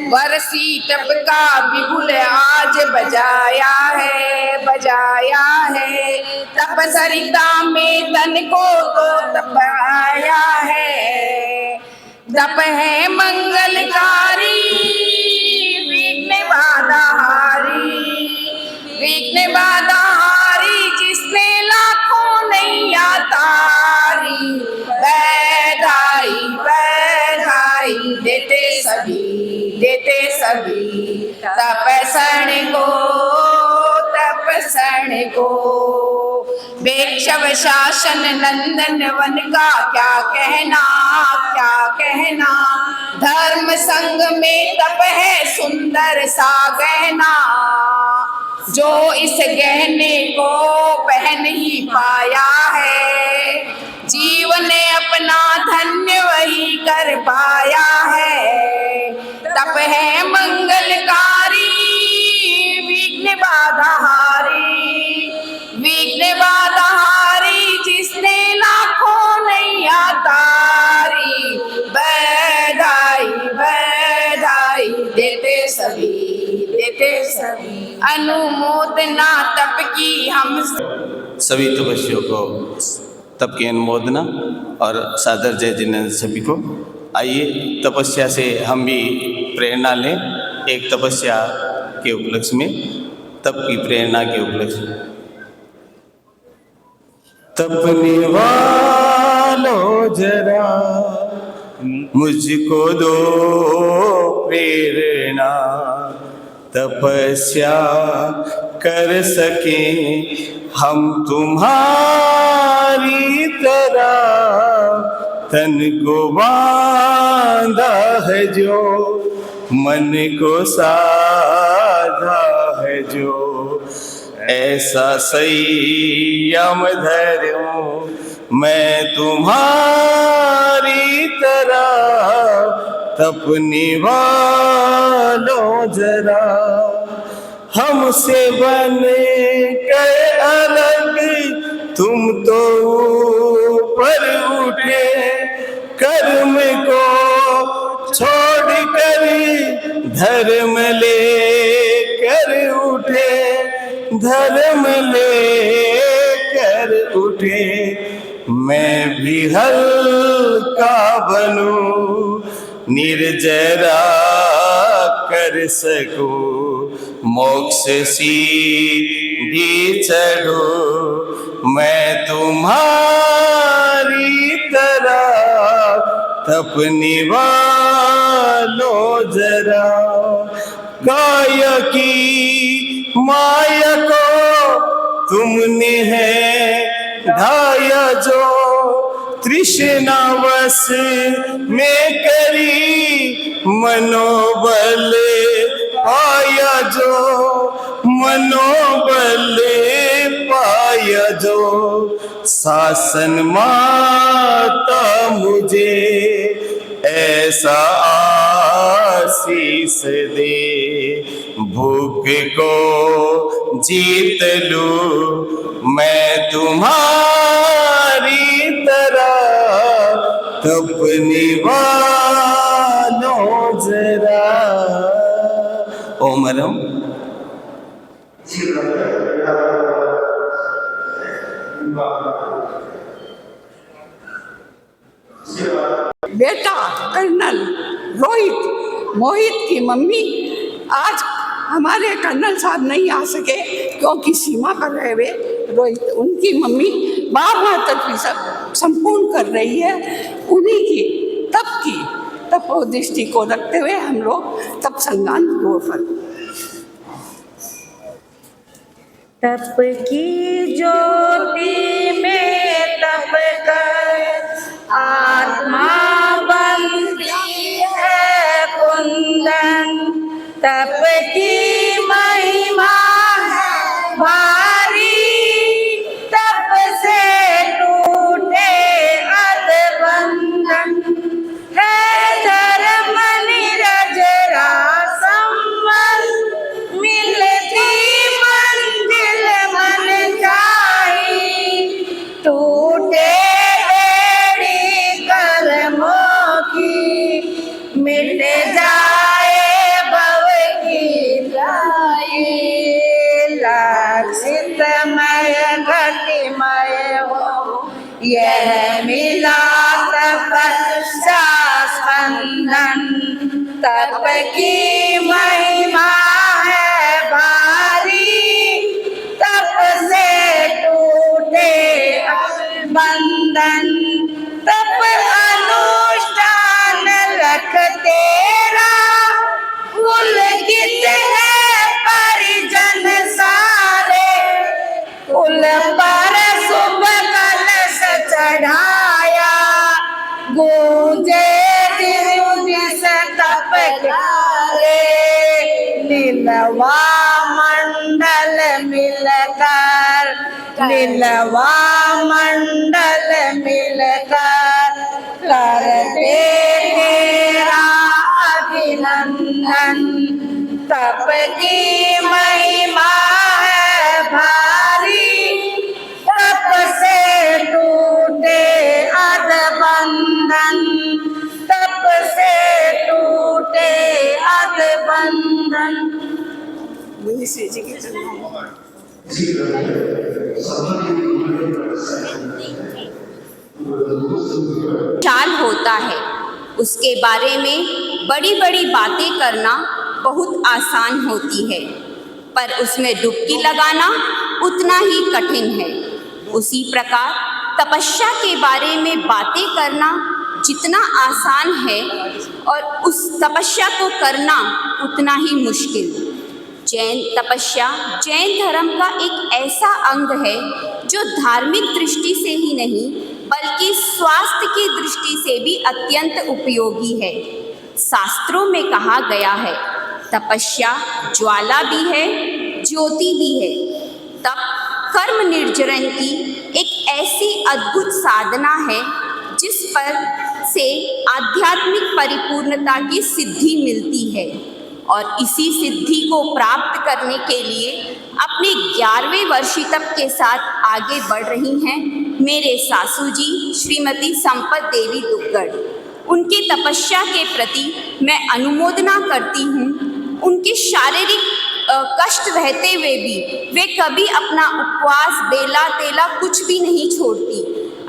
Speaker 8: वर्षी तप का बिगुल आज बजाया है। तप सरिता में तन को तो तपाया है। तप है मंगलकारी, विघ्न बाधा हारी, जिसने लाखों नैया तारी। बधाई देते सभी तपस्ण को। बेक्षव शासन नंदन वन का क्या कहना। धर्म संग में तप है सुंदर सा गहना। जो इस गहने को पहन ही पाया है, जीवन ने अपना धन्य वही कर पाया है। तप है मंगलकारी, विघ्न बाधाहारी, जिसने लाखों नैया तारी। बधाई बधाई देते सभी अनुमोदना तप की हम
Speaker 3: सभी तपस्वियों को तप की अनुमोदना और सादर जय जिनेंद्र सभी को। आइए तपस्या से हम भी प्रेरणा लें, एक तपस्या के उपलक्ष्य में, तप की प्रेरणा के उपलक्ष्य में। तपने वालों जरा मुझको दो प्रेरणा, तपस्या कर सके हम तुम्हारी तरह। तन को बांधा है जो, मन को साधा है जो, ऐसा संयम धरूं मैं तुम्हारी तरह। तपने वालों जरा हमसे बने कर अलग, तुम तो ऊपर उठे। कर्म को छोड़ कर धर्म ले कर उठे, धर्म ले कर उठे। मैं भी हल्का बनूं, निर्जरा कर सकूं, मोक्ष सीढ़ी चढ़ूं मैं तुम्हारी तरह। तपने वालों जरा काया की माया को तुमने है ढाया जो, तृष्णावश में करी मनोबल पाया जो, मनोबल पाया जो। शासन माता मुझे ऐसा आशीष दे, भूख को जीत लूं मैं तुम्हारी तरह। तपने वालों जरा। ओमरम
Speaker 15: बेटा कर्नल रोहित, मोहित की मम्मी आज हमारे कर्नल साहब नहीं आ सके क्योंकि सीमा पर रहे हुए रोहित, उनकी मम्मी 12 तक सब संपूर्ण कर रही है। उन्हीं की तपोदृष्टि को रखते हुए हम लोग तप संज्ञान को फल।
Speaker 7: तप की ज्योति में तप कर आत्मा बनती है कुंदन। तप की महिमा है भारी, तप से टूटे अधबंधन। है धर्म नीरज संबंध, मिलती मंजिल मन चाही। टूटे बेड़ी कर्मों की, मिट जाए भव की लाई। लक्षितमय घटिमय हो यह मिला तपस्या स्पंदन। तप की महिमा है भारी, तप से टूटे बंधन। तप अनुष्ठान रख तेरा, पुलकित है परिजन सारे। कुल पर शुभ कलश चढ़ाया, गूंजे दिस तप गारे। नीलवा मंडल मिलकर, नीलवा मंडल मिलकर करते तेरा अभिनंदन। बंधन। तप की महिमा है भारी, तप से टूटे अध बंधन। तप से टूटे अध बंधन। मुनि श्री जी की
Speaker 16: चाल होता है, उसके बारे में बड़ी बड़ी बातें करना बहुत आसान होती है, पर उसमें डुबकी लगाना उतना ही कठिन है। उसी प्रकार तपस्या के बारे में बातें करना जितना आसान है और उस तपस्या को करना उतना ही मुश्किल। जैन तपस्या जैन धर्म का एक ऐसा अंग है जो धार्मिक दृष्टि से ही नहीं बल्कि स्वास्थ्य की दृष्टि से भी अत्यंत उपयोगी है। शास्त्रों में कहा गया है, तपस्या ज्वाला भी है, ज्योति भी है। तप कर्म निर्जरन की एक ऐसी अद्भुत साधना है जिस पर से आध्यात्मिक परिपूर्णता की सिद्धि मिलती है, और इसी सिद्धि को प्राप्त करने के लिए अपने 11वें वर्षी तप के साथ आगे बढ़ रही हैं मेरे सासू जी श्रीमती संपत देवी दुग्गड़। उनके तपस्या के प्रति मैं अनुमोदना करती हूँ। उनके शारीरिक कष्ट रहते हुए भी वे कभी अपना उपवास बेला तेला कुछ भी नहीं छोड़ती।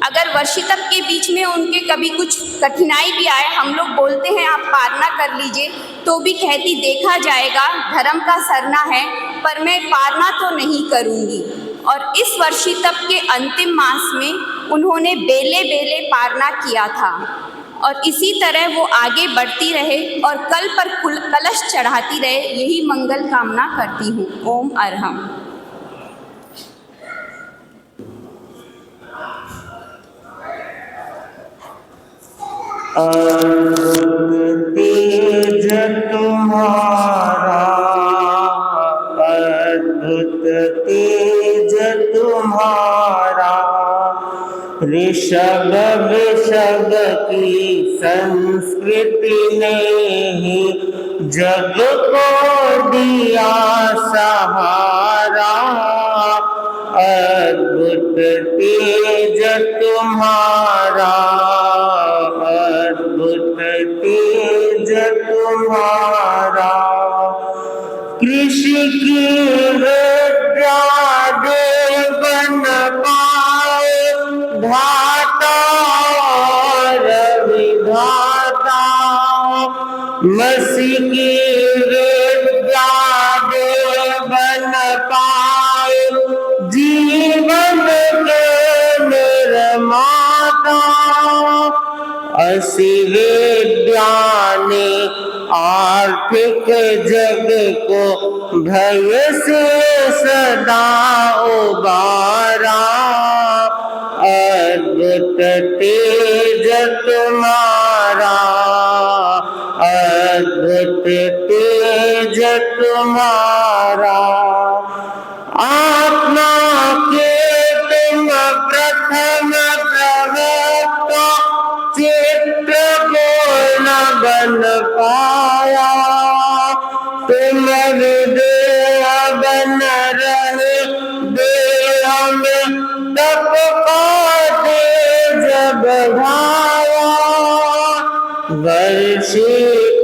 Speaker 16: अगर वर्षी तप के बीच में उनके कभी कुछ कठिनाई भी आए, हम लोग बोलते हैं आप पारना कर लीजिए, तो भी कहती देखा जाएगा, धर्म का सरना है, पर मैं पारना तो नहीं करूँगी। और इस वर्षी तप के अंतिम मास में उन्होंने बेले बेले पारना किया था, और इसी तरह वो आगे बढ़ती रहे और कल पर कलश चढ़ाती रहे, यही मंगल कामना करती हूँ। ओम अरहम।
Speaker 1: तेज तुम्हारा, अद्भुत तेज तुम्हारा, ऋषभ वृषभ की संस्कृति ने ही जग को दिया सहारा। अद्भुत तेज तुम्हारा, अद्भुत तेज तुम्हारा, कृषि की विद्या दे बन पाए धाता और विधाता। मसीह की विद्या दे बन पाए जीवन के निर्माता। असी विद्या ने आर्थिक जग को भय से सदा उबारा। अद्भुत तेज तुम्हारा, अद्भुत तेज तुम्हारा। आत्मा के तुम प्रथम प्रवक्ता, चित्र को न बन पाया। तुम विदेह बन रहे देह में, तप का तेज बढ़ाया। वर्षी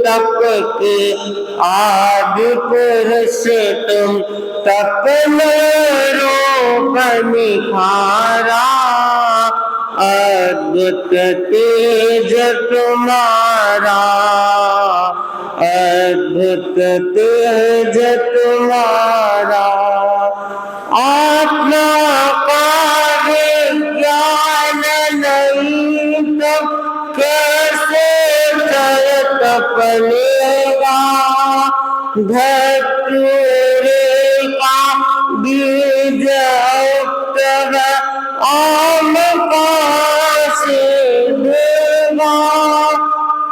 Speaker 1: तप के आदि पुरुष तुम, तप में रूप निखारा। अद्भुत तेज तुम्हारा, अद्भुत तेज तुम्हारा। आत्मा का विज्ञान नहीं तो कैसे जय तप लेगा। धतूरे का बीज उक्त आम पासे देगा।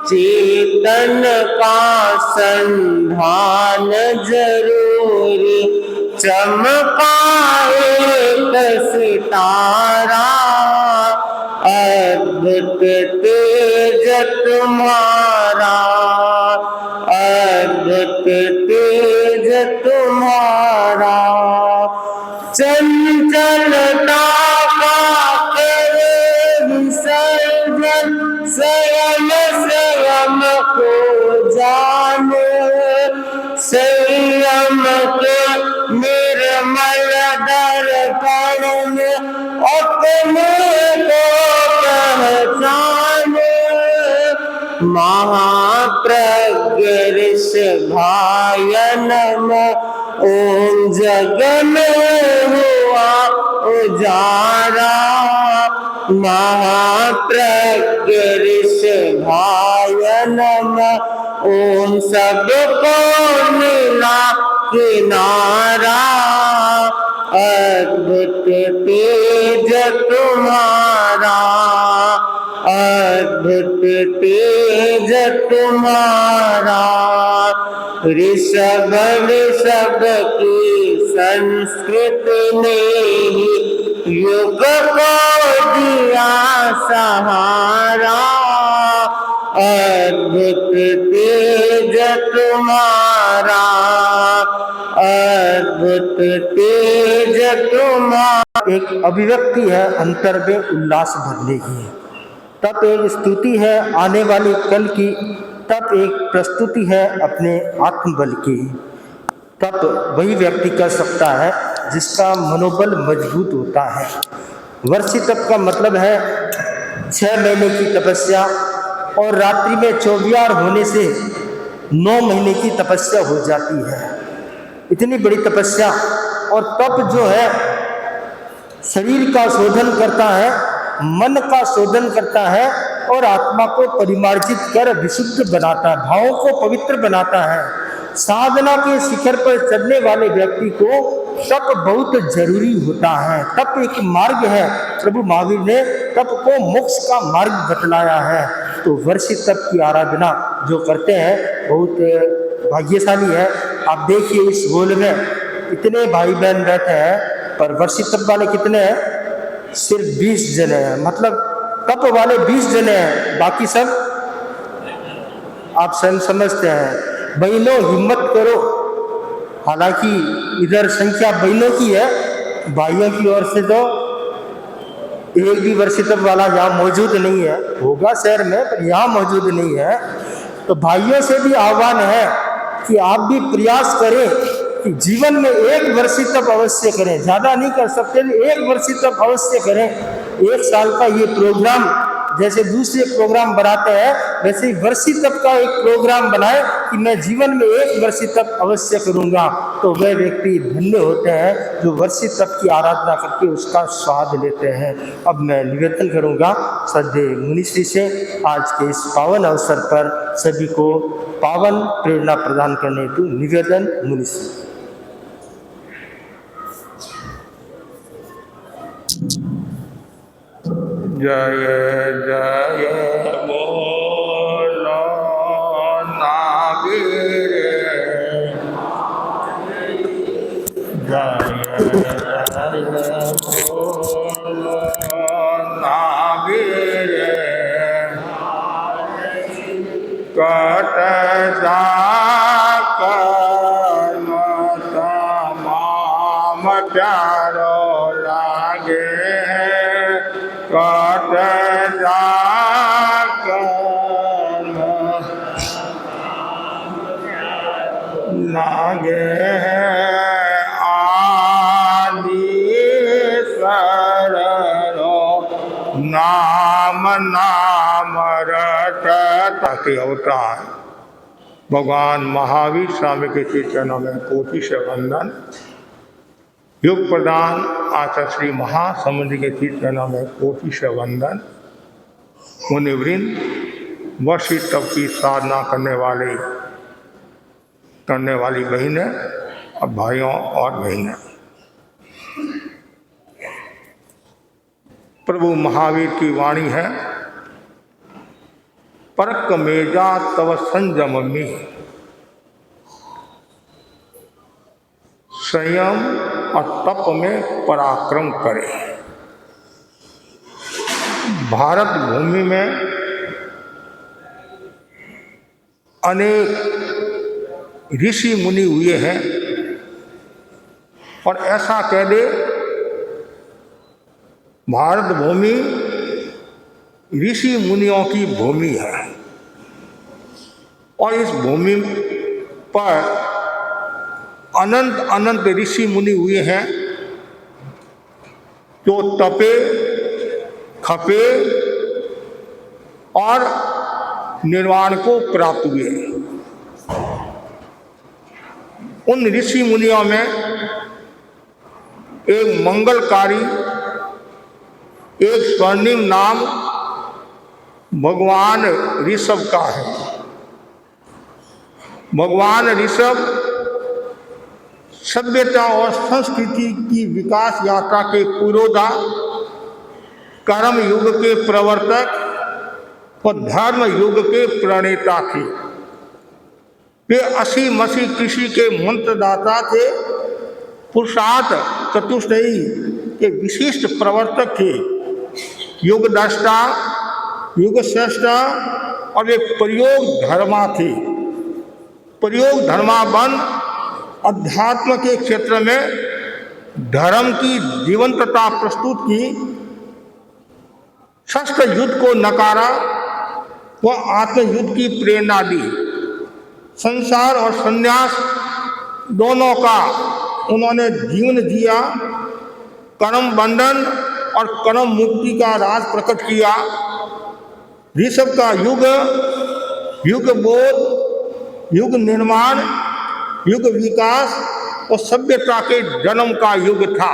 Speaker 1: चेतन का संधान जरूरी, चमका एक सितारा। अद्भुत तेज तुम्हारा, अद्भुत चंचलता का करे विसर्जन, स्वयं स्वयं को जाने, संयम के निर्मल दर्पण में अपने को पहचाने। महाप्रज्ञ ऋषभाय नमः, ओम जग में हुआ उजारा। महाप्रज्ञ ऋषभाय नमः, ओम सबको मिला किनारा। अद्भुत तेज तुम्हारा, अद्भुत तेज तुम्हारा। ऋषभ ऋषभ की संस्कृति ने ही युग को दिया सहारा। अद्भुत तेज तुम्हारा, अद्भुत तेज तुम्हारा। एक अभिव्यक्ति है अंतर में उल्लास भरने की, तब एक स्तुति है आने वाले कल की, तब एक प्रस्तुति है अपने आत्मबल की। तब वही व्यक्ति कर सकता है जिसका मनोबल मजबूत होता है। वर्षी तप का मतलब है 6 महीने की तपस्या और रात्रि में चौबियार होने से 9 महीने की तपस्या हो जाती है। इतनी बड़ी तपस्या और तप जो है शरीर का शोधन करता है, मन का शोधन करता है और आत्मा को परिमार्जित कर विशुद्ध बनाता है, भावों को पवित्र बनाता है। साधना के शिखर पर चढ़ने वाले व्यक्ति को तप बहुत जरूरी होता है। तप एक मार्ग है, प्रभु महावीर ने तप को मोक्ष का मार्ग बतलाया है। तो वर्षी तप की आराधना जो करते हैं बहुत भाग्यशाली है। आप देखिए इस गोल में इतने भाई बहन बैठे हैं, पर वर्षी तप वाले कितने हैं? सिर्फ 20 जने हैं। मतलब तप वाले 20 जने हैं, बाकी सब आप स्वयं समझते हैं। बहनों हिम्मत करो, हालांकि इधर संख्या बहनों की है, भाइयों की ओर से तो एक भी वर्षी तप वाला यहाँ मौजूद नहीं है। होगा शहर में पर यहाँ मौजूद नहीं है। तो भाइयों से भी आह्वान है कि आप भी प्रयास करें कि जीवन में एक वर्षी तप अवश्य करें। ज़्यादा नहीं कर सकते, एक वर्षी तप अवश्य करें। 1 साल का ये प्रोग्राम जैसे दूसरे प्रोग्राम बनाते हैं, वैसे ही वर्षी तप का एक प्रोग्राम बनाए कि मैं जीवन में एक वर्षी तप अवश्य करूँगा। तो वह व्यक्ति धन्य होते हैं जो वर्षी तप की आराधना करके उसका स्वाद लेते हैं। अब मैं निवेदन करूँगा श्रद्धेय मुनिश्री से आज के इस पावन अवसर पर सभी को पावन प्रेरणा प्रदान करने हेतु निवेदन मुनिश्री।
Speaker 17: जय जय बोलो नागिर, जय जय बोलो नागिर। कट जा तमाम प्यारो लागे, कट जा लागे आदि सररो नाम नाम रटता के अवतार भगवान महावीर स्वामी के चरणों में कोटि से वंदन। युग प्रदान आचार्य श्री महासमुद्र के चरणों में कोटि से वंदन। मुनिवृंद, वर्षी तप की साधना करने वाली बहनें और भाइयों और बहनें, प्रभु महावीर की वाणी है, परक मेजा तव संजममी, संयम और तप में पराक्रम करे। भारत भूमि में अनेक ऋषि मुनि हुए हैं और ऐसा कह दे भारत भूमि ऋषि मुनियों की भूमि है और इस भूमि पर अनंत अनंत ऋषि मुनि हुए हैं जो तपे, खपे और निर्वाण को प्राप्त हुए। उन ऋषि मुनियों में एक मंगलकारी, एक स्वर्णिम नाम भगवान ऋषभ का है। भगवान ऋषभ सभ्यता और संस्कृति की विकास यात्रा के पुरोधा, कर्म युग के प्रवर्तक और धर्म युग के प्रणेता थे। वे असी मसी कृषि के मंत्रदाता थे, पुरुषार्थ चतुष्टयी के विशिष्ट प्रवर्तक थे, युग दृष्टा, युग स्रष्टा और वे प्रयोग धर्मा थे। प्रयोग धर्माबन अध्यात्म के क्षेत्र में धर्म की जीवंतता प्रस्तुत की, शस्त्र युद्ध को नकारा व आत्मयुद्ध की प्रेरणा दी। संसार और संन्यास दोनों का उन्होंने जीवन जिया, कर्म बंधन और कर्म मुक्ति का राज प्रकट किया। ऋषभ का युग, युग बोध, युग निर्माण, युग विकास और सभ्यता के जन्म का युग था।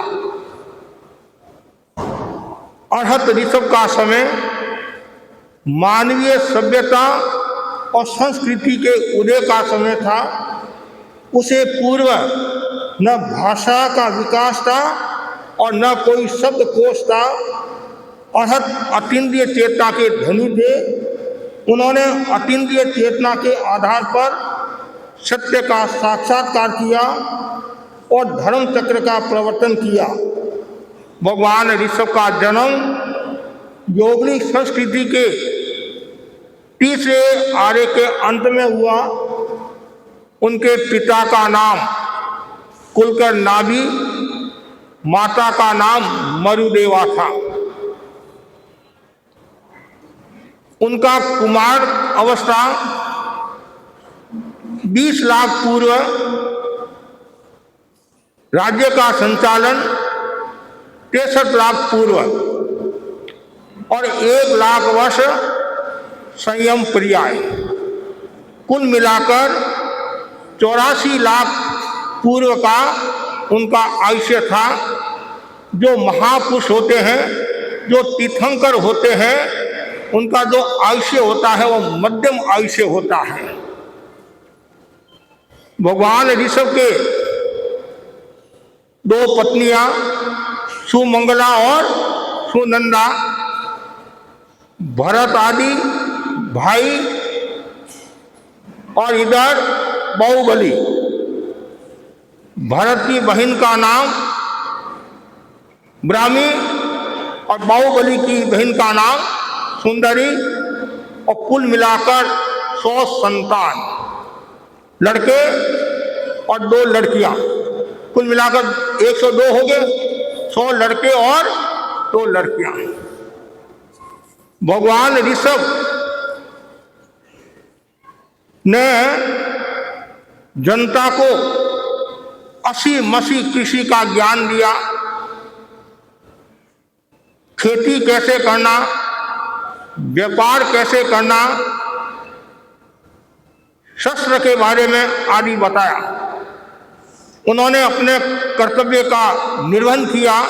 Speaker 17: अरहत ऋषभ का समय मानवीय सभ्यता और संस्कृति के उदय का समय था। उसे पूर्व न भाषा का विकास था और न कोई शब्दकोश था। अरहत अतीन्द्रिय चेतना के धनी थे। उन्होंने अतीन्द्रिय चेतना के आधार पर सत्य का साक्षात्कार किया और धर्म चक्र का प्रवर्तन किया। भगवान ऋषभ का जन्म योगिक संस्कृति के तीसरे आर्य के अंत में हुआ। उनके पिता का नाम कुलकर नाभि, माता का नाम मरुदेवा था। उनका कुमार अवस्था 20 लाख पूर्व, राज्य का संचालन 63 लाख पूर्व और 1 लाख वर्ष संयम पर्याय, कुल मिलाकर 84 लाख पूर्व का उनका आयुष्य था। जो महापुरुष होते हैं, जो तीर्थंकर होते हैं, उनका जो आयुष्य होता है वो मध्यम आयुष्य होता है। भगवान ऋषभ के 2 पत्नियां सुमंगला और सुनंदा, भरत आदि भाई और इधर बाहुबली। भरत की बहन का नाम ब्राह्मी और बाहुबली की बहन का नाम सुंदरी और कुल मिलाकर 100 संतान, लड़के और 2 लड़कियां, कुल मिलाकर 102 हो गए। 100 लड़के और 2 लड़कियां। भगवान ऋषभ ने जनता को असी मसी कृषि का ज्ञान दिया। खेती कैसे करना, व्यापार कैसे करना, शस्त्र के बारे में आदि बताया। उन्होंने अपने कर्तव्य का निर्वहन किया।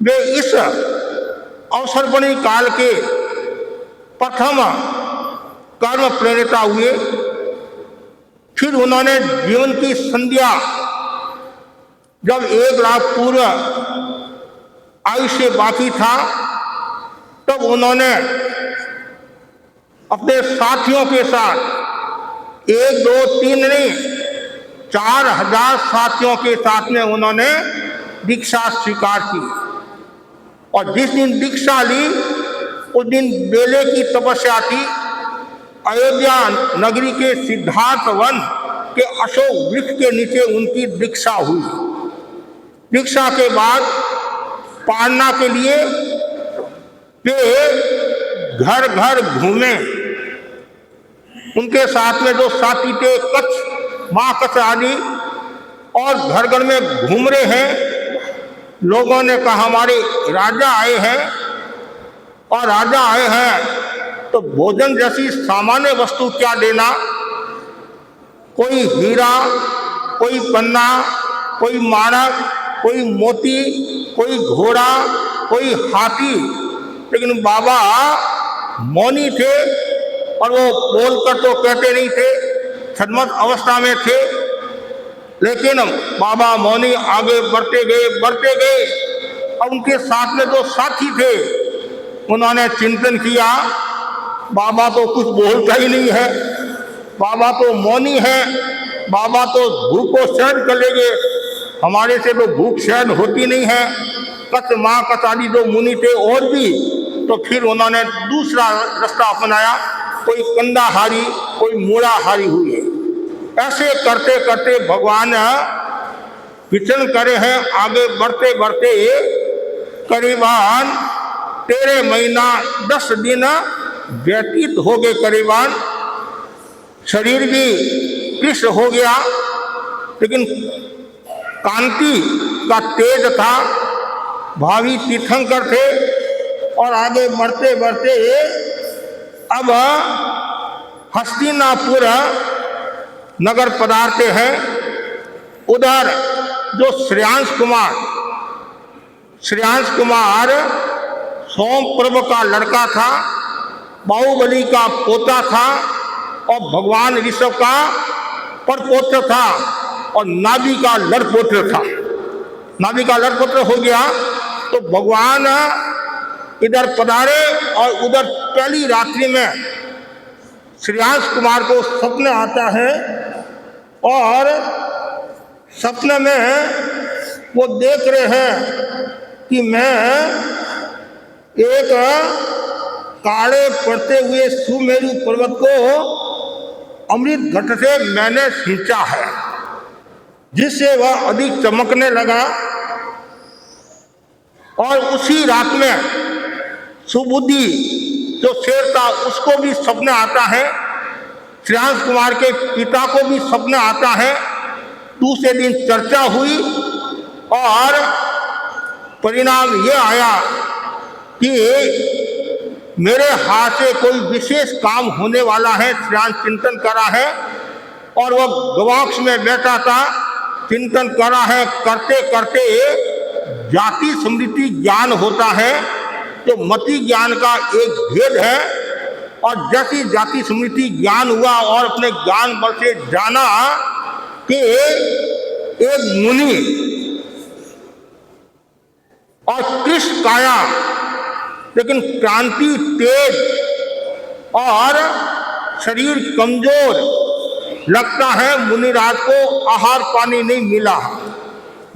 Speaker 17: वे इस अवसरपणी काल के प्रथम कर्म प्रेरिता हुए। फिर उन्होंने जीवन की संध्या, जब 1 लाख पूर्व आयुष्य बाकी था, तब उन्होंने अपने साथियों के साथ 1, 2, 3 नहीं 4000 साथियों के साथ में उन्होंने दीक्षा स्वीकार की। और जिस दिन दीक्षा ली उस दिन बेले की तपस्या थी। अयोध्या नगरी के सिद्धार्थ वन के अशोक वृक्ष के नीचे उनकी दीक्षा हुई। दीक्षा के बाद पालना के लिए वे घर घर घूमे। उनके साथ में जो साथी थे कच्छ, माँ कच्छ आदि, और घर घर में घूम रहे हैं। लोगों ने कहा हमारे राजा आए हैं, और राजा आए हैं तो भोजन जैसी सामान्य वस्तु क्या देना। कोई हीरा, कोई पन्ना, कोई माणक, कोई मोती, कोई घोड़ा, कोई हाथी। लेकिन बाबा मौनी थे, और वो बोलकर तो कहते नहीं थे, छद्मत अवस्था में थे। लेकिन बाबा मौनी आगे बढ़ते गए। और उनके साथ में जो साथी थे उन्होंने चिंतन किया, बाबा तो कुछ बोलता ही नहीं है, बाबा तो मौनी है, बाबा तो भूख को सहन कर लेंगे, हमारे से तो भूख सहन होती नहीं है। कच्छ, माँ कच्छ आदि जो मुनि थे और भी, तो फिर उन्होंने दूसरा रास्ता अपनाया। कोई कंदाहारी, कोई मूढ़ाहारी हुए। ऐसे करते करते भगवान विचरण करे हैं। आगे बढ़ते बढ़ते करीबन 13 महीना 10 दिन व्यतीत हो गए। करीबन शरीर भी कृष्ण हो गया, लेकिन कांति का तेज था। भावी तीर्थंकर थे, और आगे बढ़ते बढ़ते अब हस्तिनापुर नगर पधारते हैं। उधर जो श्रेयांश कुमार सोमप्रभ का लड़का था, बाहुबली का पोता था, और भगवान ऋषभ का परपोत्र था, और नाभि का लड़पोत्र था। नाभि का लड़पोत्र हो गया तो भगवान इधर पधारे, और उधर पहली रात्रि में श्रेयांश कुमार को सपने आता है, और सपने में वो देख रहे हैं कि मैं एक काले पड़ते हुए सुमेरु पर्वत को अमृत घट से मैंने सींचा है, जिससे वह अधिक चमकने लगा। और उसी रात में सुबुद्धि जो शेर था उसको भी सपना आता है, श्रेयांश कुमार के पिता को भी सपना आता है। दूसरे दिन चर्चा हुई, और परिणाम ये आया कि मेरे हाथ से कोई विशेष काम होने वाला है। श्रेयांश चिंतन करा है, और वह गवाक्ष में बैठा था, चिंतन करा है। करते करते जाति स्मृति ज्ञान होता है, जो मति ज्ञान का एक भेद है। और जैसी जाति स्मृति ज्ञान हुआ, और अपने ज्ञान बल से जाना कि एक मुनि और कृष्ण काया, लेकिन क्रांति तेज और शरीर कमजोर लगता है। मुनिराज को आहार पानी नहीं मिला,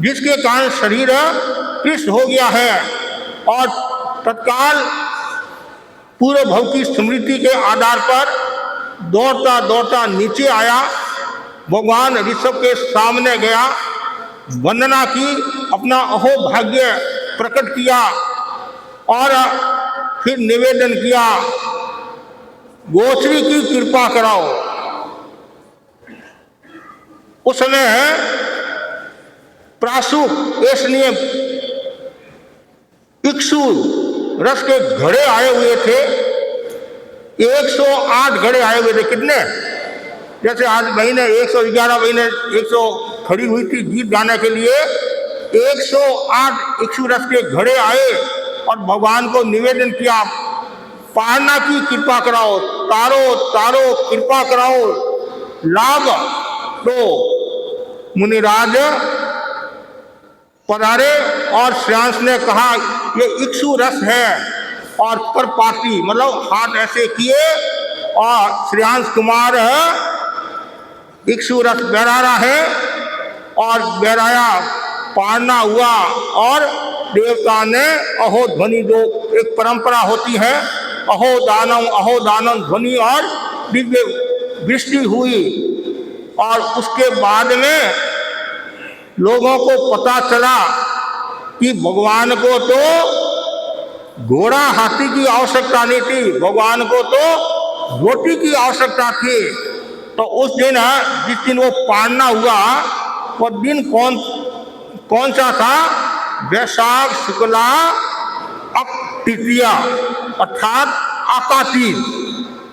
Speaker 17: जिसके कारण शरीर कृष्ण हो गया है, और तत्काल पूर्व भव की स्मृति के आधार पर दौड़ता दौड़ता नीचे आया। भगवान ऋषभ के सामने गया, वंदना की, अपना अहोभाग्य प्रकट किया, और फिर निवेदन किया, गोश्री की कृपा कराओ। उस समय प्रासुक इसलिए इक्षु रस के घड़े आए हुए थे। 108 घड़े आए हुए थे। कितने? जैसे आज महीने 111 महीने 100 खड़ी हुई थी गीत गाने के लिए, 108 इक्षु रस के घड़े आए, और भगवान को निवेदन किया, पारना की कृपा कराओ, तारो तारो कृपा कराओ, लाभ तो मुनिराज पधारे। और श्रेयांश ने कहा ये इक्षु रस है, और परपाती मतलब हाथ ऐसे किए, और श्रेयांश कुमार इक्षु रस बहरा है, और बहराया पारना हुआ, और देवता ने अहो ध्वनि, जो एक परंपरा होती है, अहो दानम ध्वनि, और दिव्य वृष्टि हुई। और उसके बाद में लोगों को पता चला कि भगवान को तो घोड़ा हाथी की आवश्यकता नहीं थी, भगवान को तो रोटी की आवश्यकता थी। तो उस दिन जिस दिन वो पारना हुआ वो दिन कौन सा था? वैशाख शुक्ला तृतीया अर्थात आका तीज।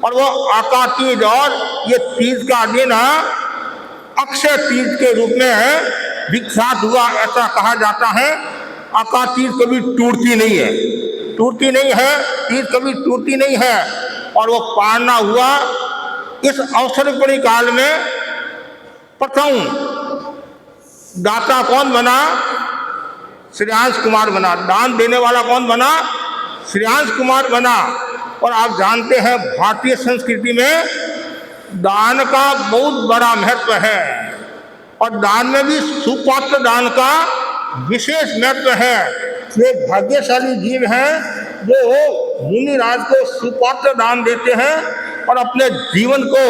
Speaker 17: और वो आका तीज और ये तीज का दिन अक्षय तीज के रूप में विख्यात हुआ, ऐसा कहा जाता है। आका तीज कभी टूटती नहीं है, टूटती नहीं है, तीज कभी टूटती नहीं है। और वो पारना हुआ इस अवसरपणी काल में। प्रथम दाता कौन बना? श्रेयांश कुमार बना। दान देने वाला कौन बना? श्रेयांश कुमार बना। और आप जानते हैं भारतीय संस्कृति में दान का बहुत बड़ा महत्व है और दान में भी सुपात्र दान का विशेष महत्व है। ये भाग्यशाली जीव हैं जो मुनिराज को सुपात्र दान देते हैं और अपने जीवन को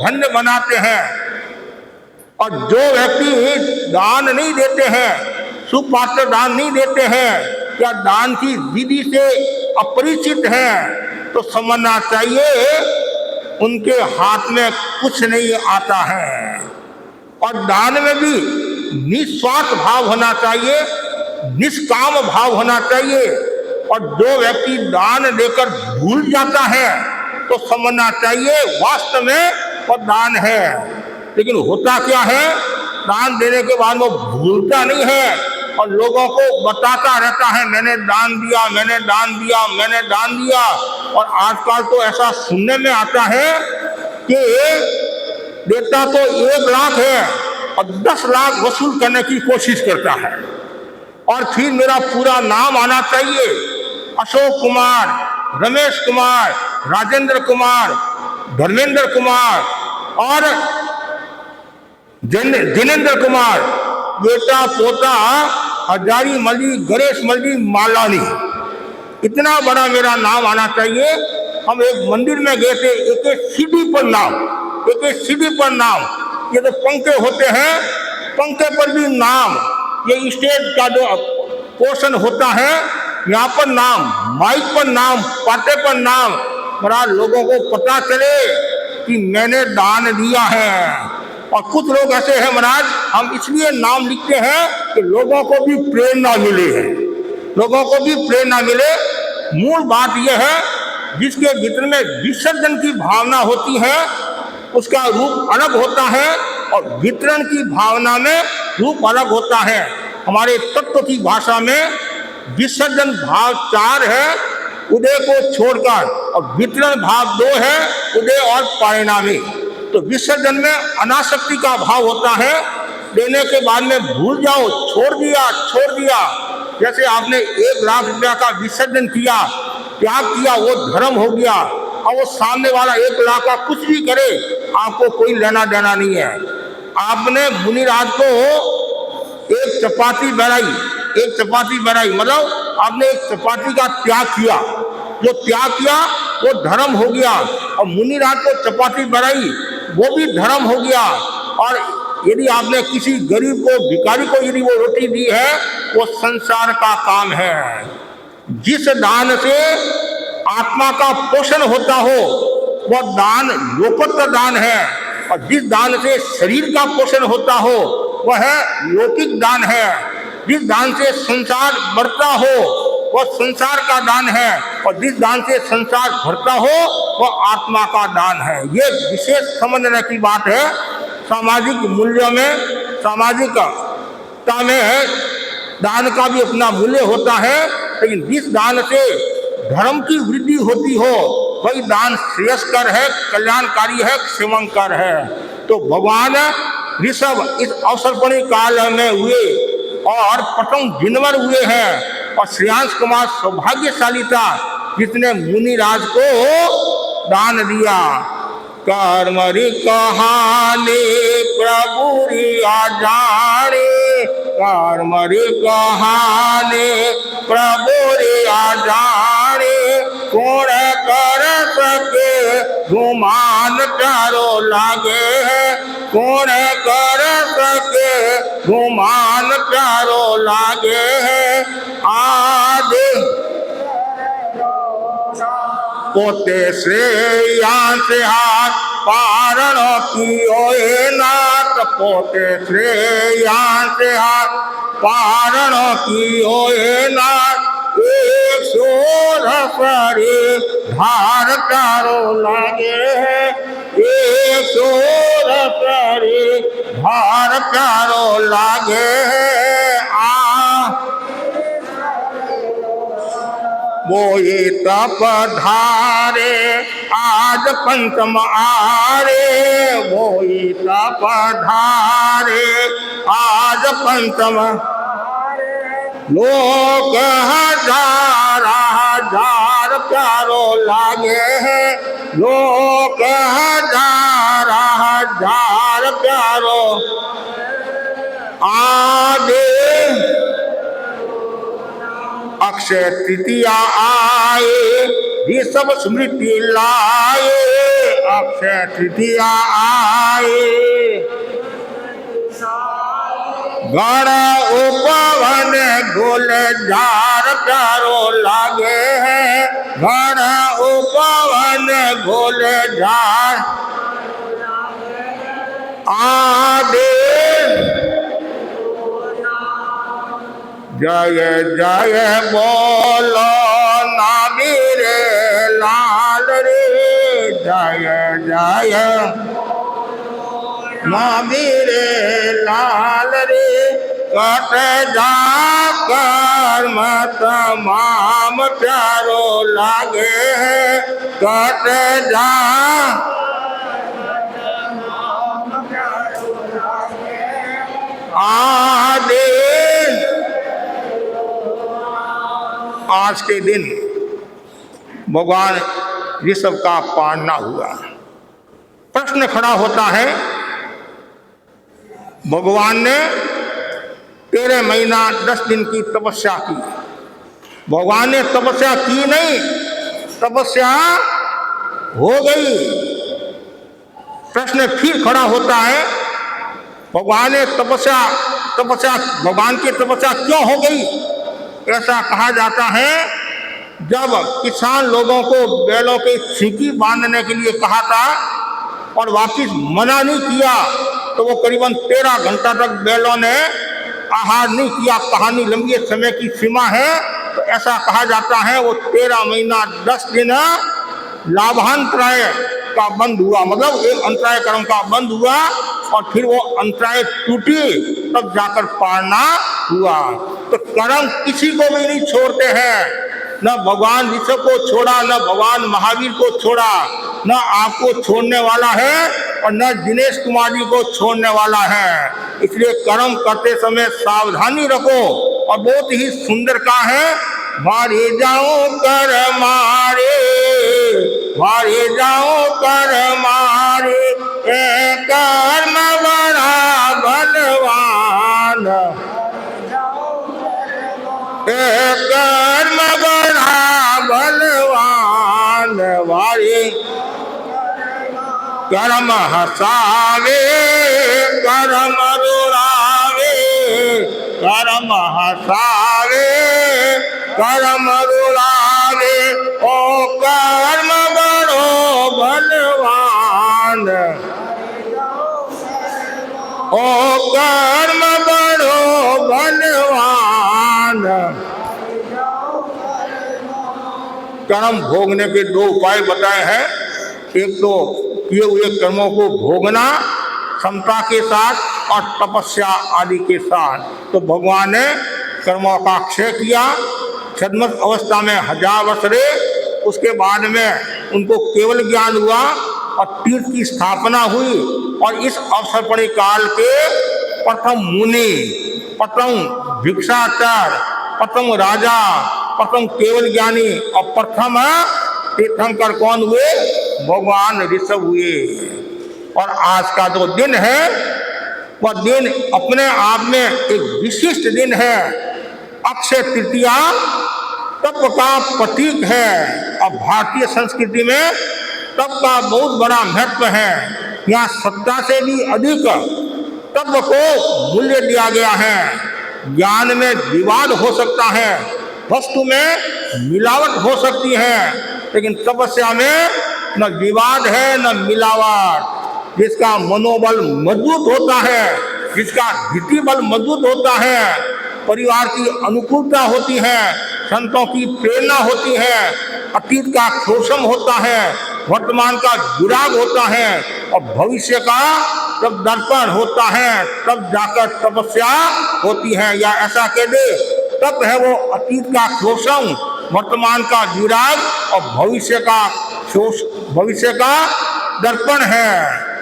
Speaker 17: धन्य बनाते हैं। और जो व्यक्ति दान नहीं देते हैं, सुपात्र दान नहीं देते हैं या दान की विधि से अपरिचित हैं, तो समझना चाहिए उनके हाथ में कुछ नहीं आता है। और दान में भी निस्वार्थ भाव होना चाहिए, निष्काम भाव होना चाहिए। और जो व्यक्ति दान देकर भूल जाता है तो समझना चाहिए वास्तव में वो दान है। लेकिन होता क्या है, दान देने के बाद वो भूलता नहीं है और लोगों को बताता रहता है मैंने दान दिया, मैंने दान दिया, मैंने दान दिया। और आजकल तो ऐसा सुनने में आता है कि देता तो 1 लाख है और 10 लाख वसूल करने की कोशिश करता है। और फिर मेरा पूरा नाम आना चाहिए, अशोक कुमार, रमेश कुमार, राजेंद्र कुमार, धर्मेंद्र कुमार और जिनेंद्र कुमार, बेटा पोता हजारी मल्ली, गणेश मल्ली, मालानी, इतना बड़ा मेरा नाम आना चाहिए। हम एक मंदिर में गए थे, एक एक सीढ़ी पर नाम, एक एक सीढ़ी पर नाम। ये जो पंखे होते हैं, पंखे पर भी नाम। ये स्टेज का जो पोर्शन होता है यहाँ पर नाम, माइक पर नाम, पाटे पर नाम। बड़ा लोगों को पता चले कि मैंने दान दिया है। और कुछ लोग ऐसे हैं महाराज, हम इसलिए नाम लिखते हैं कि लोगों को भी प्रेरणा मिले है, लोगों को भी प्रेरणा मिले। मूल बात यह है जिसके भीतर में विसर्जन की भावना होती है उसका रूप अलग होता है और वितरण की भावना में रूप अलग होता है। हमारे तत्व की भाषा में विसर्जन भाव 4 है उदय को छोड़कर, और वितरण भाव 2 है उदय और परिणामी। तो विसर्जन में अनासक्ति का भाव होता है, देने के बाद में भूल जाओ, छोड़ दिया। जैसे आपने 1 लाख रुपया का विसर्जन किया, त्याग किया, वो धर्म हो गया। और वो सामने वाला 1 लाख का कुछ भी करे, आपको कोई लेना देना नहीं है। आपने मुनिराज को एक चपाती बनाई, मतलब आपने एक चपाती का त्याग किया। जो त्याग किया वो धर्म हो गया। और मुनिराज को चपाती बनाई, वो भी धर्म हो गया। और यदि आपने किसी गरीब को, भिखारी को यदि वो रोटी दी है, वो संसार का काम है। जिस दान से आत्मा का पोषण होता हो वह दान लोकोत्तर दान है, और जिस दान से शरीर का पोषण होता हो वह लौकिक दान है। जिस दान से संसार बढ़ता हो वह संसार का दान है, और जिस दान से संसार भरता हो वह आत्मा का दान है। ये विशेष समझने की बात है। सामाजिक मूल्यों में, सामाजिकता में दान का भी अपना मूल्य होता है, लेकिन जिस दान से धर्म की वृद्धि होती हो वही दान श्रेयस्कर है, कल्याणकारी है, क्षमंकर है। तो भगवान ऋषभ इस अवसरपणी काल में हुए और प्रथम जिनवर हुए हैं, और श्रेयांश कुमार सौभाग्यशाली था जिसने मुनिराज को दान दिया। कर्मरि कहानी प्रभु रिया जाने, कर्मरि कहानी प्रभु रिया जाने, कौन कर सके गुमान चारो लागे है, कौन कर सके गुमान चारो लागे है। पोते श्रेयांश हाथ पारण कियो नाथ पोते श्रेयांश हाथ पारण कियो नाथ एक सोर परे धार चारो लागे है एक सोर परे धार चारो लागे है वो ये तप धारे आज पंचम आरे वो ये तप धारे आज पंचम लोग हजार हजार प्यारो लागे हैं लोग हजार हजार प्यारो आगे अक्षय तृतीया आए ये सब स्मृति लाए अक्षय तृतीया आए गण उपवन गोल जार प्यारो लागे हैं गण उपवन गोल जार आदे जय जय बोलो नाबीर लाल रे जय जय नाबीर लाल रे कट जा कर्म तमाम प्यारो लागे है कट जा आदे आज के दिन भगवान ऋषभ का पालना हुआ। प्रश्न खड़ा होता है भगवान ने 13 महीना 10 दिन की तपस्या की भगवान ने तपस्या की नहीं तपस्या हो गई। प्रश्न फिर खड़ा होता है भगवान ने तपस्या भगवान की तपस्या क्यों हो गई। ऐसा कहा जाता है जब किसान लोगों को बैलों के सींगी बांधने के लिए कहा था और वापिस मना नहीं किया तो वो करीबन 13 घंटा तक बैलों ने आहार नहीं किया। कहानी लंबी समय की सीमा है तो ऐसा कहा जाता है वो 13 महीना 10 दिन लाभांतराय का बंद हुआ मतलब एक अंतराय कर्म का बंद हुआ और फिर वो अंतराय टूटी तब जाकर पालना हुआ। तो कर्म किसी को भी नहीं छोड़ते हैं न भगवान ऋषभ को छोड़ा न भगवान महावीर को छोड़ा न आपको छोड़ने वाला है और न दिनेश कुमार जी को छोड़ने वाला है। इसलिए कर्म करते समय सावधानी रखो और बहुत ही सुंदर का है मारे जाओ कर मारे मारे जाओ कर मारे कर्म बड़ा बलवान कर्म बड़ा बलवान वारे कर्म हसावे कर्म रुलावे कर्म हसावे कर्म रुलावे ओ कर्म बड़ो बलवान ओ कर्म बड़ो बलवान। कर्म भोगने के 2 उपाय बताए हैं। एक तो किए हुए कर्मों को भोगना क्षमता के साथ और तपस्या आदि के साथ। तो भगवान ने कर्मों का क्षय किया छद्मस अवस्था में 1000 वर्ष रहे। उसके बाद में उनको केवल ज्ञान हुआ और तीर्थ की स्थापना हुई और इस अवसरपणी काल के प्रथम मुनि प्रथम भिक्षाचार प्रथम राजा प्रथम केवल ज्ञानी और प्रथम तीर्थंकर कौन हुए भगवान ऋषभ हुए। और आज का जो दिन है वह दिन अपने आप में एक विशिष्ट दिन है। अक्षय तृतीया तप का प्रतीक है और भारतीय संस्कृति में तप का बहुत बड़ा महत्व है। यहाँ सत्ता से भी अधिक तप को मूल्य दिया गया है। ज्ञान में विवाद हो सकता है वस्तु में मिलावट हो सकती है लेकिन तपस्या में न विवाद है न मिलावट। जिसका मनोबल मजबूत होता है, जिसका धीति बल मजबूत होता है, परिवार की अनुकूलता होती है, संतों की प्रेरणा होती है, अतीत का शोषण होता है, वर्तमान का जुड़ाव होता है और भविष्य का जब दर्पण होता है तब जाकर तपस्या होती है। या ऐसा कह दे, तब है वो अतीत का शोषण, वर्तमान का जुड़ाव और भविष्य का दर्पण है।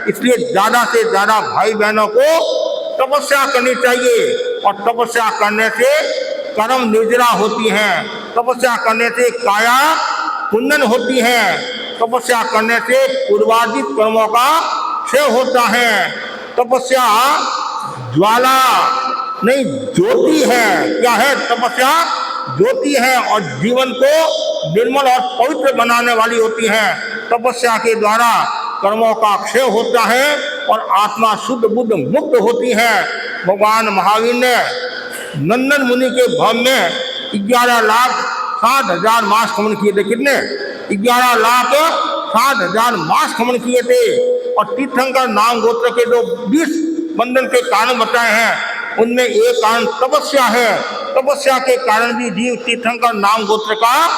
Speaker 17: इसलिए ज्यादा से ज्यादा भाई बहनों को तपस्या करनी चाहिए और तपस्या करने से कर्म निर्जरा होती है, तपस्या करने से काया कुंदन होती है, तपस्या करने से पूर्वार्जित कर्मों का क्षय होता है। तपस्या ज्वाला नहीं ज्योति है। क्या है? तपस्या ज्योति है और जीवन को निर्मल और पवित्र बनाने वाली होती है। तपस्या के द्वारा कर्मों का क्षय होता है और आत्मा शुद्ध बुद्ध मुक्त होती है। भगवान महावीर ने नंदन मुनि के भवन में 11,60,000 मास खमन किए थे। कितने? 11,60,000 मास खमन किए थे। और तीर्थंकर नाम गोत्र के जो 20 बंधन के कारण बताए हैं, उनमें एक कारण तपस्या है। तपस्या के कारण भी जीव तीर्थंकर नाम गोत्र का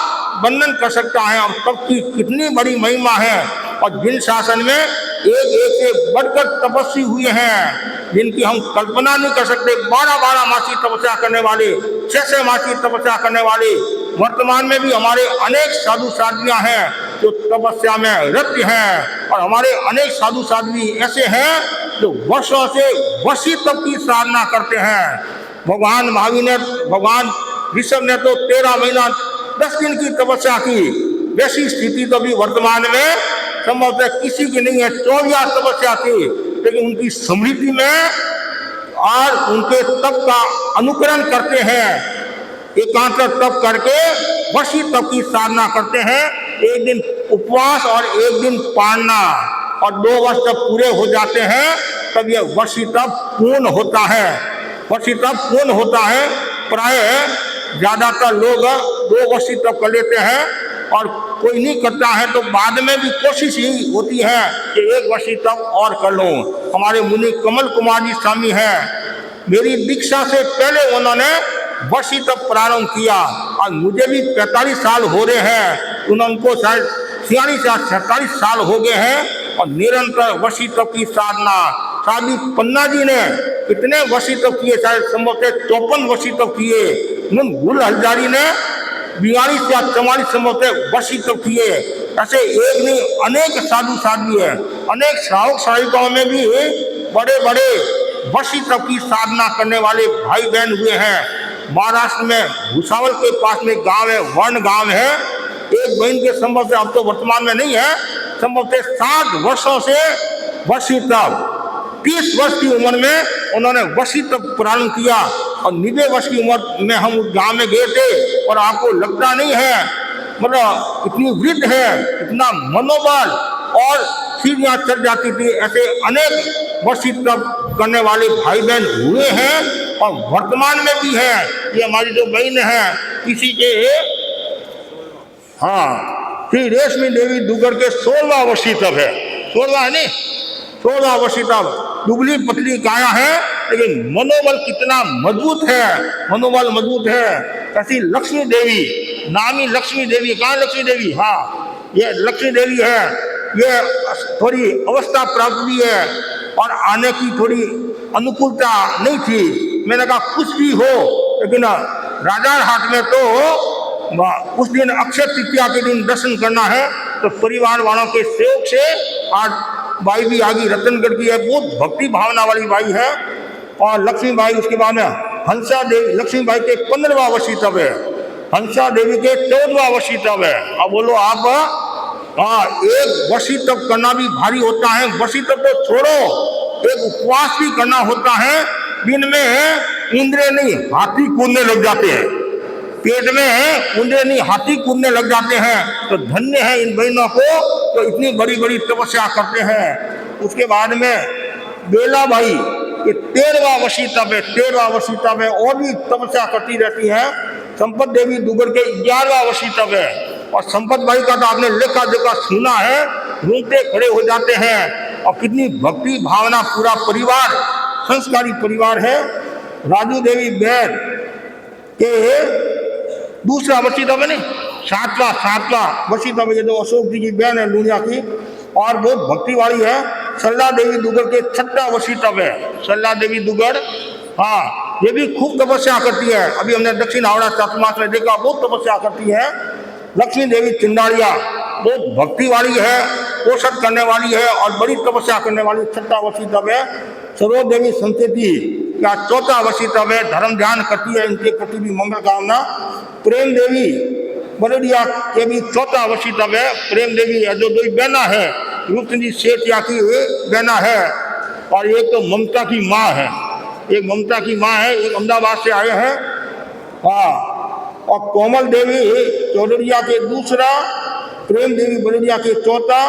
Speaker 17: बंधन कर सकता है। और तप की कितनी बड़ी महिमा है। और जिन शासन में एक से बढ़कर तपस्वी हुए हैं, जिनकी हम कल्पना नहीं कर सकते, 12 मासी तपस्या करने वाले, 6 मासी तपस्या करने वाले, वर्तमान में भी हमारे अनेक साधु साध्वियां हैं जो तपस्या में रत हैं। और हमारे अनेक साधु साध्वी ऐसे हैं जो वर्षों से वशी तप की साधना करते हैं। भगवान महावीर ने, भगवान ऋषभ ने तो 13 महीना 10 दिन की तपस्या की। वैसी स्थिति तो भी वर्तमान में संभवतः किसी की नहीं है। 14 तपस्या की, लेकिन उनकी स्मृति में और उनके तप का अनुकरण करते हैं। एकांतर तप करके वशी तप की साधना करते हैं। एक दिन उपवास और एक दिन पालना, और 2 वर्ष जब पूरे हो जाते हैं तब यह वशी तप पूर्ण होता है। वशी तप पूर्ण होता है। प्राय ज्यादातर लोग 2 वशी तप कर लेते हैं और कोई नहीं करता है तो बाद में भी कोशिश ही होती है कि 1 वशी तप और कर लूं। हमारे मुनि कमल कुमार जी स्वामी हैं, मेरी दीक्षा से पहले उन्होंने वशी तप प्रारंभ किया और मुझे भी 45 साल हो रहे हैं। उनको शायद 46 या 47 साल हो गए हैं और निरंतर वशी तप की साधना। साधी पन्ना जी ने कितने वशी तप किए? शायद संभवतः 54 वशी तप किए। गुल हजारी ने 42 या 44 संभवतः वशी तप किए। ऐसे एक नहीं अनेक साधु साध्वी है। अनेक श्रावक श्राविकाओं में भी बड़े बड़े वशी तप की साधना करने वाले भाई बहन हुए हैं। महाराष्ट्र में भुसावल के पास में गांव है, वर्ण गांव है। एक बहन के संभवतः अब तो वर्तमान में नहीं है, संभवतः 60 वर्षों से वशी तप, 30 वर्ष की उम्र में उन्होंने वशी तप प्रारंभ किया। और 90 वर्ष की उम्र में हम उस गांव में गए थे और आपको लगता नहीं है, मतलब इतनी वृद्ध है, इतना मनोबल और सीढ़ियां चढ़ जाती थी। ऐसे अनेक वशी तप करने वाले भाई बहन हुए हैं और वर्तमान में भी है। ये हमारी जो बहन है, किसी के श्री रेशमी देवी दुगर के 16वां वशी तप है। 16वां है नहीं, 16वां वशी तप। दुबली पतली काया है लेकिन मनोबल कितना मजबूत है, मनोबल मजबूत है। ऐसी लक्ष्मी देवी, नामी लक्ष्मी देवी, कहाँ लक्ष्मी देवी? हाँ, ये लक्ष्मी देवी है। ये थोड़ी अवस्था प्राप्त हुई है और आने की थोड़ी अनुकूलता नहीं थी। मैंने कहा कुछ भी हो, लेकिन राजारहाट में तो उस दिन अक्षय तृतीया के दिन दर्शन करना है। तो परिवार वालों के सहयोग से आज बाई भी आगे रतनगढ़ की है, बहुत भक्ति भावना वाली बाई है। और लक्ष्मी बाई, उसके बाद में हंसा देवी, लक्ष्मी बाई के 15वां वशी तप है, हंसा देवी के 14वां वशी तप है। अब बोलो आप, एक वशी तप करना भी भारी होता है। वशी तप तो छोड़ो, एक उपवास भी करना होता है। दिन में इंद्रिय नहीं हाथी कूदने लग जाते हैं, पेट में इंद्रिय नहीं हाथी कूदने लग जाते हैं। तो धन्य है इन बहनों को तो इतनी बड़ी बड़ी तपस्या करते हैं। उसके बाद में बेला भाई, ये 13वां वशी तप है, 13वां वशी तप है, और भी तपस्या करती रहती है। संपत देवी दुगर के 11वां वशी तप है। और संपत भाई का तो आपने लेखा जोखा सुना है, रोंगटे खड़े हो जाते हैं। और कितनी भक्ति भावना, पूरा परिवार संस्कारी परिवार है। राजू देवी बैर के दूसरा वसीतव है, नहीं सातवां वसीतव, ये जो अशोक जी की बहन है लुनिया की, और बहुत भक्ति वाली है। सरला देवी दुगर के छठा वसीतव है, सरला देवी दुगर। हाँ, ये भी खूब तपस्या करती है। अभी हमने दक्षिण हावड़ा चातुर्मास में देखा, बहुत तपस्या करती है। लक्ष्मी देवी चिंडालिया बहुत भक्ति वाली है, पोषण करने वाली है और बड़ी तपस्या करने वाली, छठा वसीतव है। सरोज देवी संचेती का चौथा वसीतव है, धर्म ध्यान करती है, इनके प्रति भी मंगल कामना। प्रेम देवी बरेडिया के भी चौथा वसीतव है। प्रेम देवी जो दो बहना है, रूपचंदी सेठिया की बहना है, और एक तो ममता की माँ है, एक ममता की माँ है, एक अहमदाबाद से आए हैं। हाँ, और कोमल देवी चौधरिया के दूसरा, प्रेम देवी बरेडिया के चौथा,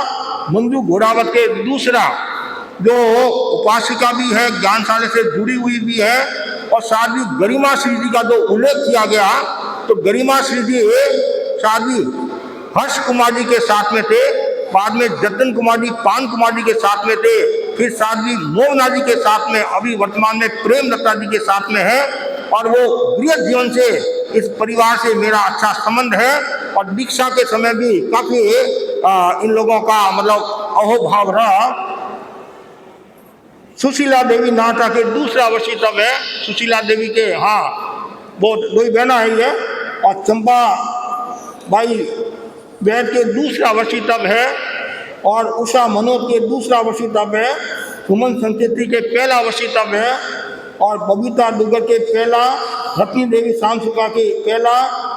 Speaker 17: मंजू घोड़ावत के दूसरा, जो उपासिका भी है, ज्ञानशाला से जुड़ी हुई भी है। और साध्वी गरिमा श्री जी का जो उल्लेख किया गया, तो गरिमा श्री जी साध्वी हर्ष कुमार जी के साथ में थे, बाद में जतन कुमार जी, पान कुमार जी के साथ में थे, फिर साध्वी मोहना जी के साथ में, अभी वर्तमान में प्रेमलता जी के साथ में है। और वो बृहद जीवन से इस परिवार से मेरा अच्छा संबंध है। और दीक्षा के समय भी काफी इन लोगों का मतलब अहोभाव रहा। सुशीला देवी नाटा के दूसरा वसीतव है, सुशीला देवी के, हाँ, वो दो ही बहना है ये। और चंपा भाई बैद के दूसरा वसीतव है, और उषा मनोज के दूसरा वसीतव है। सुमन संचेती के पहला वसीतव है, और बबीता दुगर के पहला, रत्नी देवी सांसुका के पहला,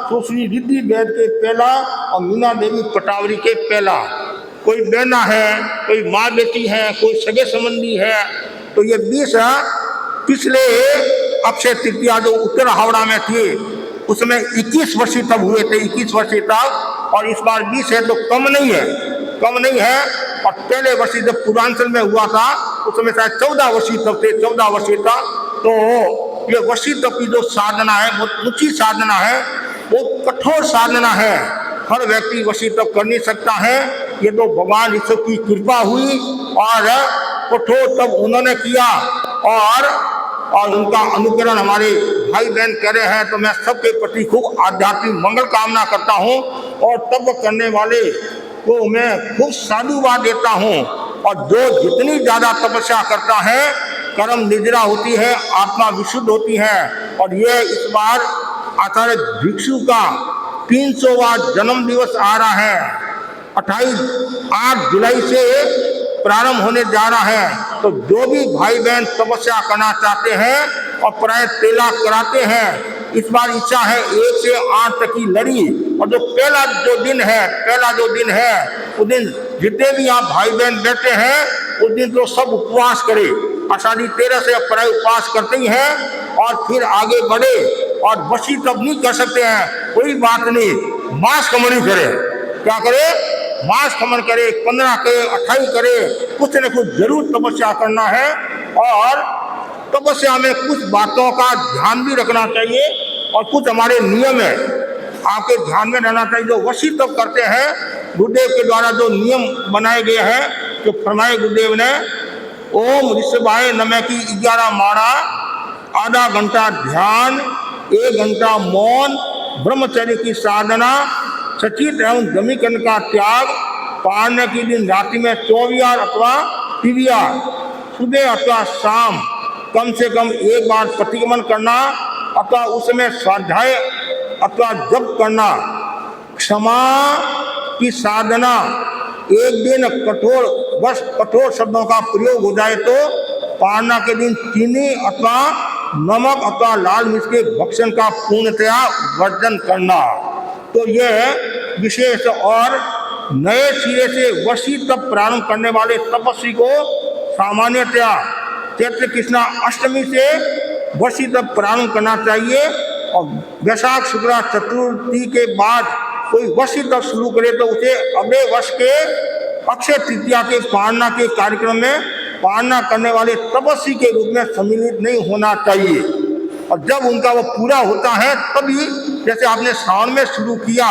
Speaker 17: सुश्री रिद्धि बैद के पहला, और मीना देवी पटावरी के पहला। कोई बहना है, कोई माँ बेटी है, कोई सगे संबंधी है। तो ये 20 पिछले अक्षय तृतीया जो उत्तर हावड़ा में थी, उसमें 21 वसीतव हुए थे, 21 वसीतव। और इस बार 20 है, तो कम नहीं है, कम नहीं है। और पहले वर्षी जब पूर्वांचल में हुआ था, उसमें शायद 14 वसीतव थे, 14 वसीतव। तो ये वसीतव की जो साधना है, बहुत ऊंची साधना है, बहुत कठोर साधना है। हर व्यक्ति वसीतव कर नहीं सकता है। ये तो भगवान ईश्वर की कृपा हुई, और कठोर तब उन्होंने किया, और उनका अनुकरण हमारे भाई बहन कर रहे हैं। तो मैं सबके प्रति खूब आध्यात्मिक मंगल कामना करता हूँ, और तब करने वाले को मैं खूब साधुवाद देता हूँ। और जो जितनी ज्यादा तपस्या करता है, कर्म निद्रा होती है, आत्मा विशुद्ध होती है। और ये इस बार आचार्य भिक्षु का 300वां जन्म दिवस आ रहा है, 8 जुलाई से प्रारंभ होने जा रहा है। तो जो भी भाई बहन तपस्या करना चाहते हैं और प्राय तेला कराते हैं, इस बार इच्छा है 1 से 8 तक की लड़ी। और जो पहला जो दिन है, उस दिन जितने भी यहाँ भाई बहन बैठे हैं, उस दिन तो सब उपवास करे। आषाढ़ी 13 से प्राय उपवास करते ही हैं, और फिर आगे बढ़े। और वसीतव नहीं कर सकते हैं, कोई बात नहीं, मांस खमनी करे। क्या करे? मांस खमन करे, 15 करे, 28 करे, कुछ न कुछ जरूर तपस्या करना है। और तपस्या में कुछ बातों का ध्यान भी रखना चाहिए, और कुछ हमारे नियम है, आपके ध्यान में रहना चाहिए। जो वसीतव करते हैं, गुरुदेव के द्वारा जो नियम बनाए गए हैं, जो फरमाए गुरुदेव ने, ओम ऋषभाय नमः की 11 माला, आधा घंटा ध्यान, 1 घंटा मौन, ब्रह्मचर्य की साधना, सचित एवं जमीकरण का त्याग, पारने के दिन रात्रि में 24 अथवा 30, सुबह अथवा शाम कम से कम 1 बार प्रतिगमन करना, अथवा उसमें स्वाध्याय अथवा जप करना, क्षमा की साधना। एक दिन कठोर शब्दों का प्रयोग हो जाए तो पारना के दिन चीनी अथवा नमक अथवा लाल मिर्च के भक्षण का पूर्णतया वर्जन करना। तो यह विशेष। और नए सिरे से वसीतव प्रारंभ करने वाले तपस्वी को सामान्यतया चैत्र कृष्णा अष्टमी से वसीतव प्रारंभ करना चाहिए। और वैशाख शुक्ला चतुर्थी के बाद कोई वसीतव शुरू करे तो उसे अगले वर्ष के अक्षय तृतीया के पारना के कार्यक्रम में पारना करने वाले तपस्वी के रूप में सम्मिलित नहीं होना चाहिए। और जब उनका वो पूरा होता है, तभी जैसे आपने श्रावण में शुरू किया,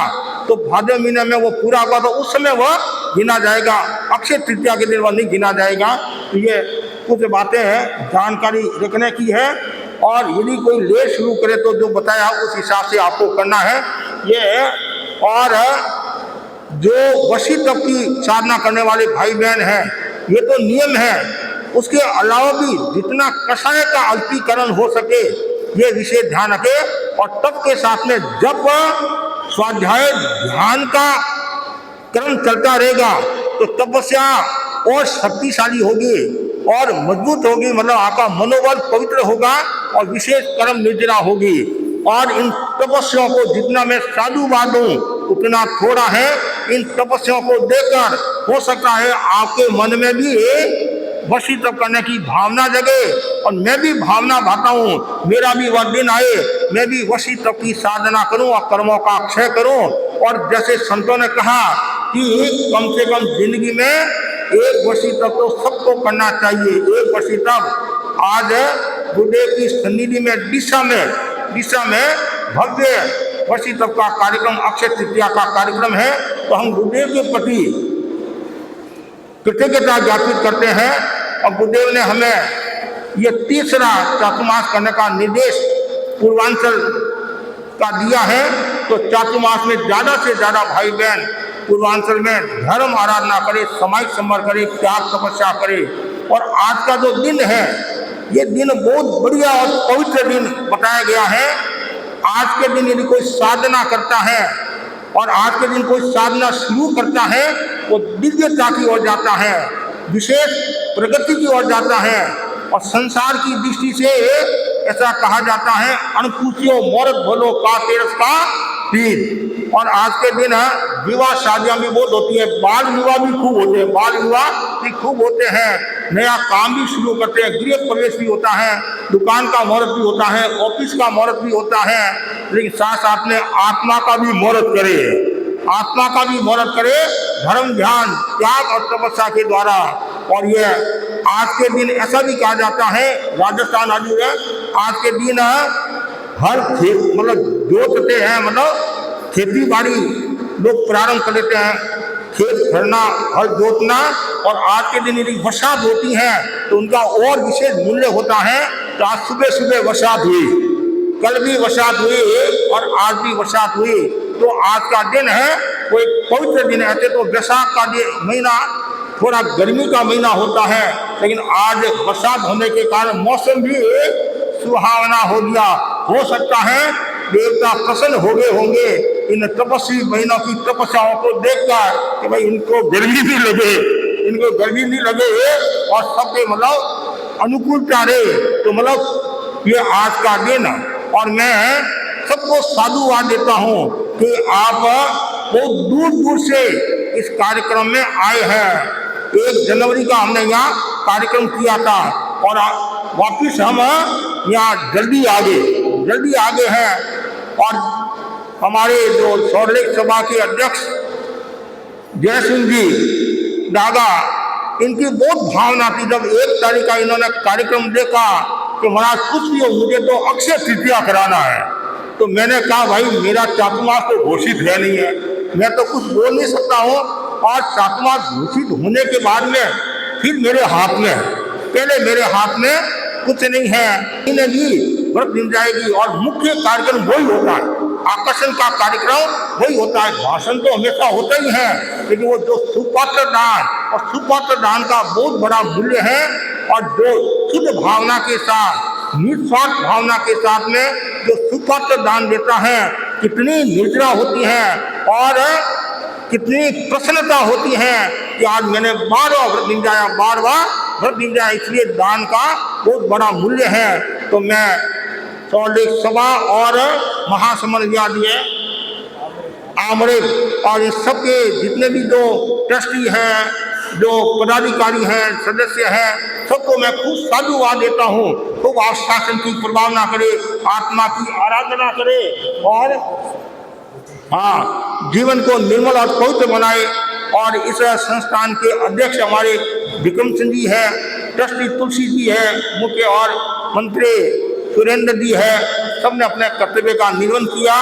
Speaker 17: तो भाद्र महीने में वो पूरा होगा तो उस समय वह गिना जाएगा, अक्षय तृतीया के दिन वह नहीं गिना जाएगा। तो ये कुछ बातें हैं जानकारी रखने की है, और यदि कोई लेट शुरू करे तो जो बताया उस हिसाब से आपको करना है ये। और जो वशी तप की साधना करने वाले भाई बहन हैं, ये तो नियम है, उसके अलावा भी जितना कषाय का अल्पीकरण हो सके ये विशेष ध्यान रखे। और तप के साथ में जब स्वाध्याय ध्यान का क्रम चलता रहेगा तो तपस्या और शक्तिशाली होगी और मजबूत होगी, मतलब आपका मनोबल पवित्र होगा और विशेष कर्म निर्जरा होगी। और इन तपस्याओं को जितना मैं साधुवाद दूं उतना थोड़ा है। इन तपस्याओं को देखकर हो सकता है आपके मन में भी वशी तप करने की भावना जगे, और मैं भी भावना भाता हूँ, मेरा भी वह दिन आए, मैं भी वशी तप की साधना करूँ और कर्मों का क्षय करूँ। और जैसे संतों ने कहा कि कम से कम जिंदगी में एक वशी तप तो सबको करना चाहिए। एक वशी तप आज गुरुदेव की सन्निधि में दिशा में भव्य वशी तप का कार्यक्रम, अक्षय तृतीया का कार्यक्रम है। तो हम गुरुदेव के प्रति कृतज्ञता ज्ञापित करते हैं, और गुरुदेव ने हमें ये तीसरा चातुर्मास करने का निर्देश पूर्वांचल का दिया है। तो चातुर्मास में ज़्यादा से ज़्यादा भाई बहन पूर्वांचल में धर्म आराधना करे, सामाजिक संपर्क करे, त्याग तपस्या करे। और आज का जो दिन है ये दिन बहुत बढ़िया और पवित्र दिन बताया गया है। आज के दिन यदि कोई साधना करता है और आज के दिन कोई साधना शुरू करता है वो दिव्यता की ओर जाता है, विशेष प्रगति की ओर जाता है। और संसार की दृष्टि से ऐसा कहा जाता है अनपूछियो मोरत भलो का तेरस का तीर। और आज के दिन विवाह शादियां भी बहुत होती है, बाल विवाह भी खूब होते हैं, बाल विवाह भी खूब होते हैं, नया काम भी शुरू करते हैं, गृह प्रवेश भी होता है, दुकान का मुहूर्त भी होता है, ऑफिस का मुहूर्त भी होता है। लेकिन साथ साथ में आत्मा का भी मुहूर्त करे, आत्मा का भी मुहूर्त करे धर्म ध्यान त्याग और तपस्या के द्वारा। और ये आज के दिन ऐसा भी कहा जाता है, राजस्थान आदि में आज के दिन हर खेत मतलब जोतते हैं, मतलब खेती बाड़ी लोग प्रारंभ कर देते हैं, खेत भरना हल जोतना। और आज के दिन यदि बरसात होती है तो उनका और विशेष मूल्य होता है। तो आज सुबह सुबह बरसात हुई, कल भी बरसात हुई और आज भी बरसात हुई। तो आज का दिन है वो एक पवित्र दिन है। ऐसे तो वैशाख का महीना थोड़ा गर्मी का महीना होता है, लेकिन आज बरसात होने के कारण मौसम भी सुहावना हो गया। हो सकता है देवता प्रसन्न हो गए होंगे इन तपस्वी महीनों की तपस्याओं को देखकर कि भाई इनको गर्मी नहीं लगे, इनको गर्मी नहीं लगे और सबके मतलब अनुकूलता रहे। तो मतलब ये आज का दिन, और मैं सबको साधुवाद देता हूँ कि आप बहुत दूर दूर से इस कार्यक्रम में आए हैं। 1 जनवरी का हमने यहाँ कार्यक्रम किया था और वापिस हम यहाँ जल्दी आ गए हैं। और हमारे जो सौरलेख सभा के अध्यक्ष जय सिंह जी डागा, इनकी बहुत भावना थी। जब 1 तारीख का इन्होंने कार्यक्रम देखा कि महाराज कुछ भी हो, मुझे तो अक्षय तृतीया कराना है। तो मैंने कहा भाई मेरा चातुर्मास तो घोषित है नहीं है, मैं तो कुछ बोल नहीं सकता हूँ। और चातुर्मास घोषित होने के बाद में फिर मेरे हाथ में, पहले मेरे हाथ में कुछ नहीं है, इन्हें भी व्रत मिल जाएगी। और मुख्य कार्यक्रम वही होता है, आकर्षण का कार्यक्रम वही होता है। भाषण तो हमेशा होता ही है, लेकिन वो जो सुपात्र दान और सुपात्र दान का बहुत बड़ा मूल्य है। और जो शुद्ध भावना के साथ, निस्वार्थ भावना के साथ में जो सुपात्र दान देता है, कितनी निर्जरा होती है और कितनी प्रसन्नता होती है कि आज मैंने बार-बार व्रत निभाया, बार-बार व्रत निभाया। इसलिए दान का बहुत बड़ा मूल्य है। तो मैं सौरलेख सभा और महासमन व्याधि आमरे और इस सबके जितने भी जो ट्रस्टी हैं, जो पदाधिकारी हैं, सदस्य हैं, सबको मैं खूब साधुवाद देता हूँ। खूब आप शासन की प्रभावना करे, आत्मा की आराधना करे और जीवन को निर्मल और पवित्र बनाए। और इस संस्थान के अध्यक्ष हमारे विक्रम सिंह जी है, ट्रस्टी तुलसी जी है, मुख्य और मंत्री सुरेंद्र जी है, सबने अपने कर्तव्य का निर्वहन किया।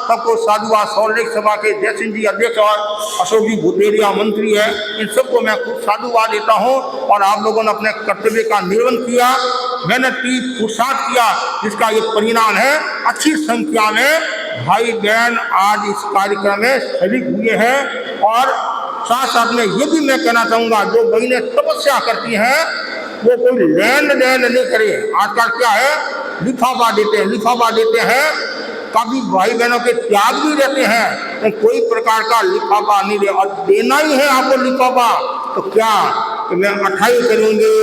Speaker 17: सबको साधुवाद। सॉल्ट लेक सभा के जय सिंह जी अध्यक्ष और अशोक जी बुटेरिया मंत्री है, इन सबको मैं खूब साधुवाद देता हूँ। और आप लोगों ने अपने कर्तव्य का निर्वहन किया, मेहनत की, पुरुषार्थ किया, जिसका ये परिणाम है। अच्छी संख्या में भाई बहन आज इस कार्यक्रम में शरीक हुए हैं। और साथ साथ में ये भी मैं कहना चाहूँगा, जो बहनें तपस्या करती हैं वो कोई लेन देन नहीं करे। आजकल क्या है, लिफाफा देते हैं। काफी भाई बहनों के त्याग भी रहते हैं, तो कोई प्रकार का लिफाफा नहीं दे। और देना ही है आपको लिफाफा, तो क्या कि मैं 28 करूँगी,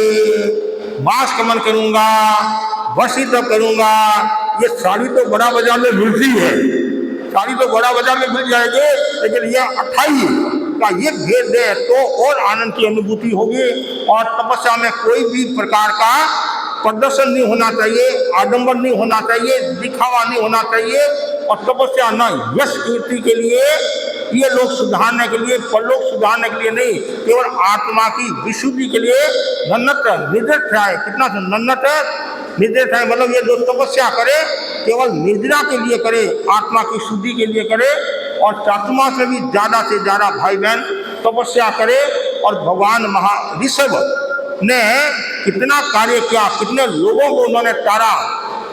Speaker 17: मास कमन करूँगा, वर्षी तब करूँगा। ये साड़ी तो बड़ा बाजार में मिलती है, साड़ी तो बड़ा बाजार में मिल जाएगी, लेकिन ये 28 का ये भेद दे तो और आनंद की अनुभूति होगी। और तपस्या में कोई भी प्रकार का प्रदर्शन नहीं होना चाहिए, आडंबर नहीं होना चाहिए, दिखावा नहीं होना चाहिए। और तपस्या न यश कीर्ति के लिए, ये लोग सुधारने के लिए, परलोक सुधारने के लिए नहीं, केवल आत्मा की विशुद्धि के लिए नन्नत निर्दय है। कितना नन्नत निर्दय है, मतलब ये जो तपस्या करे केवल निद्रा के लिए करे, आत्मा की शुद्धि के लिए करे। और चातुर्मास में भी ज़्यादा से ज़्यादा भाई बहन तपस्या करे। और भगवान ऋषभ ने कितना कार्य किया, कितने लोगों को उन्होंने तारा।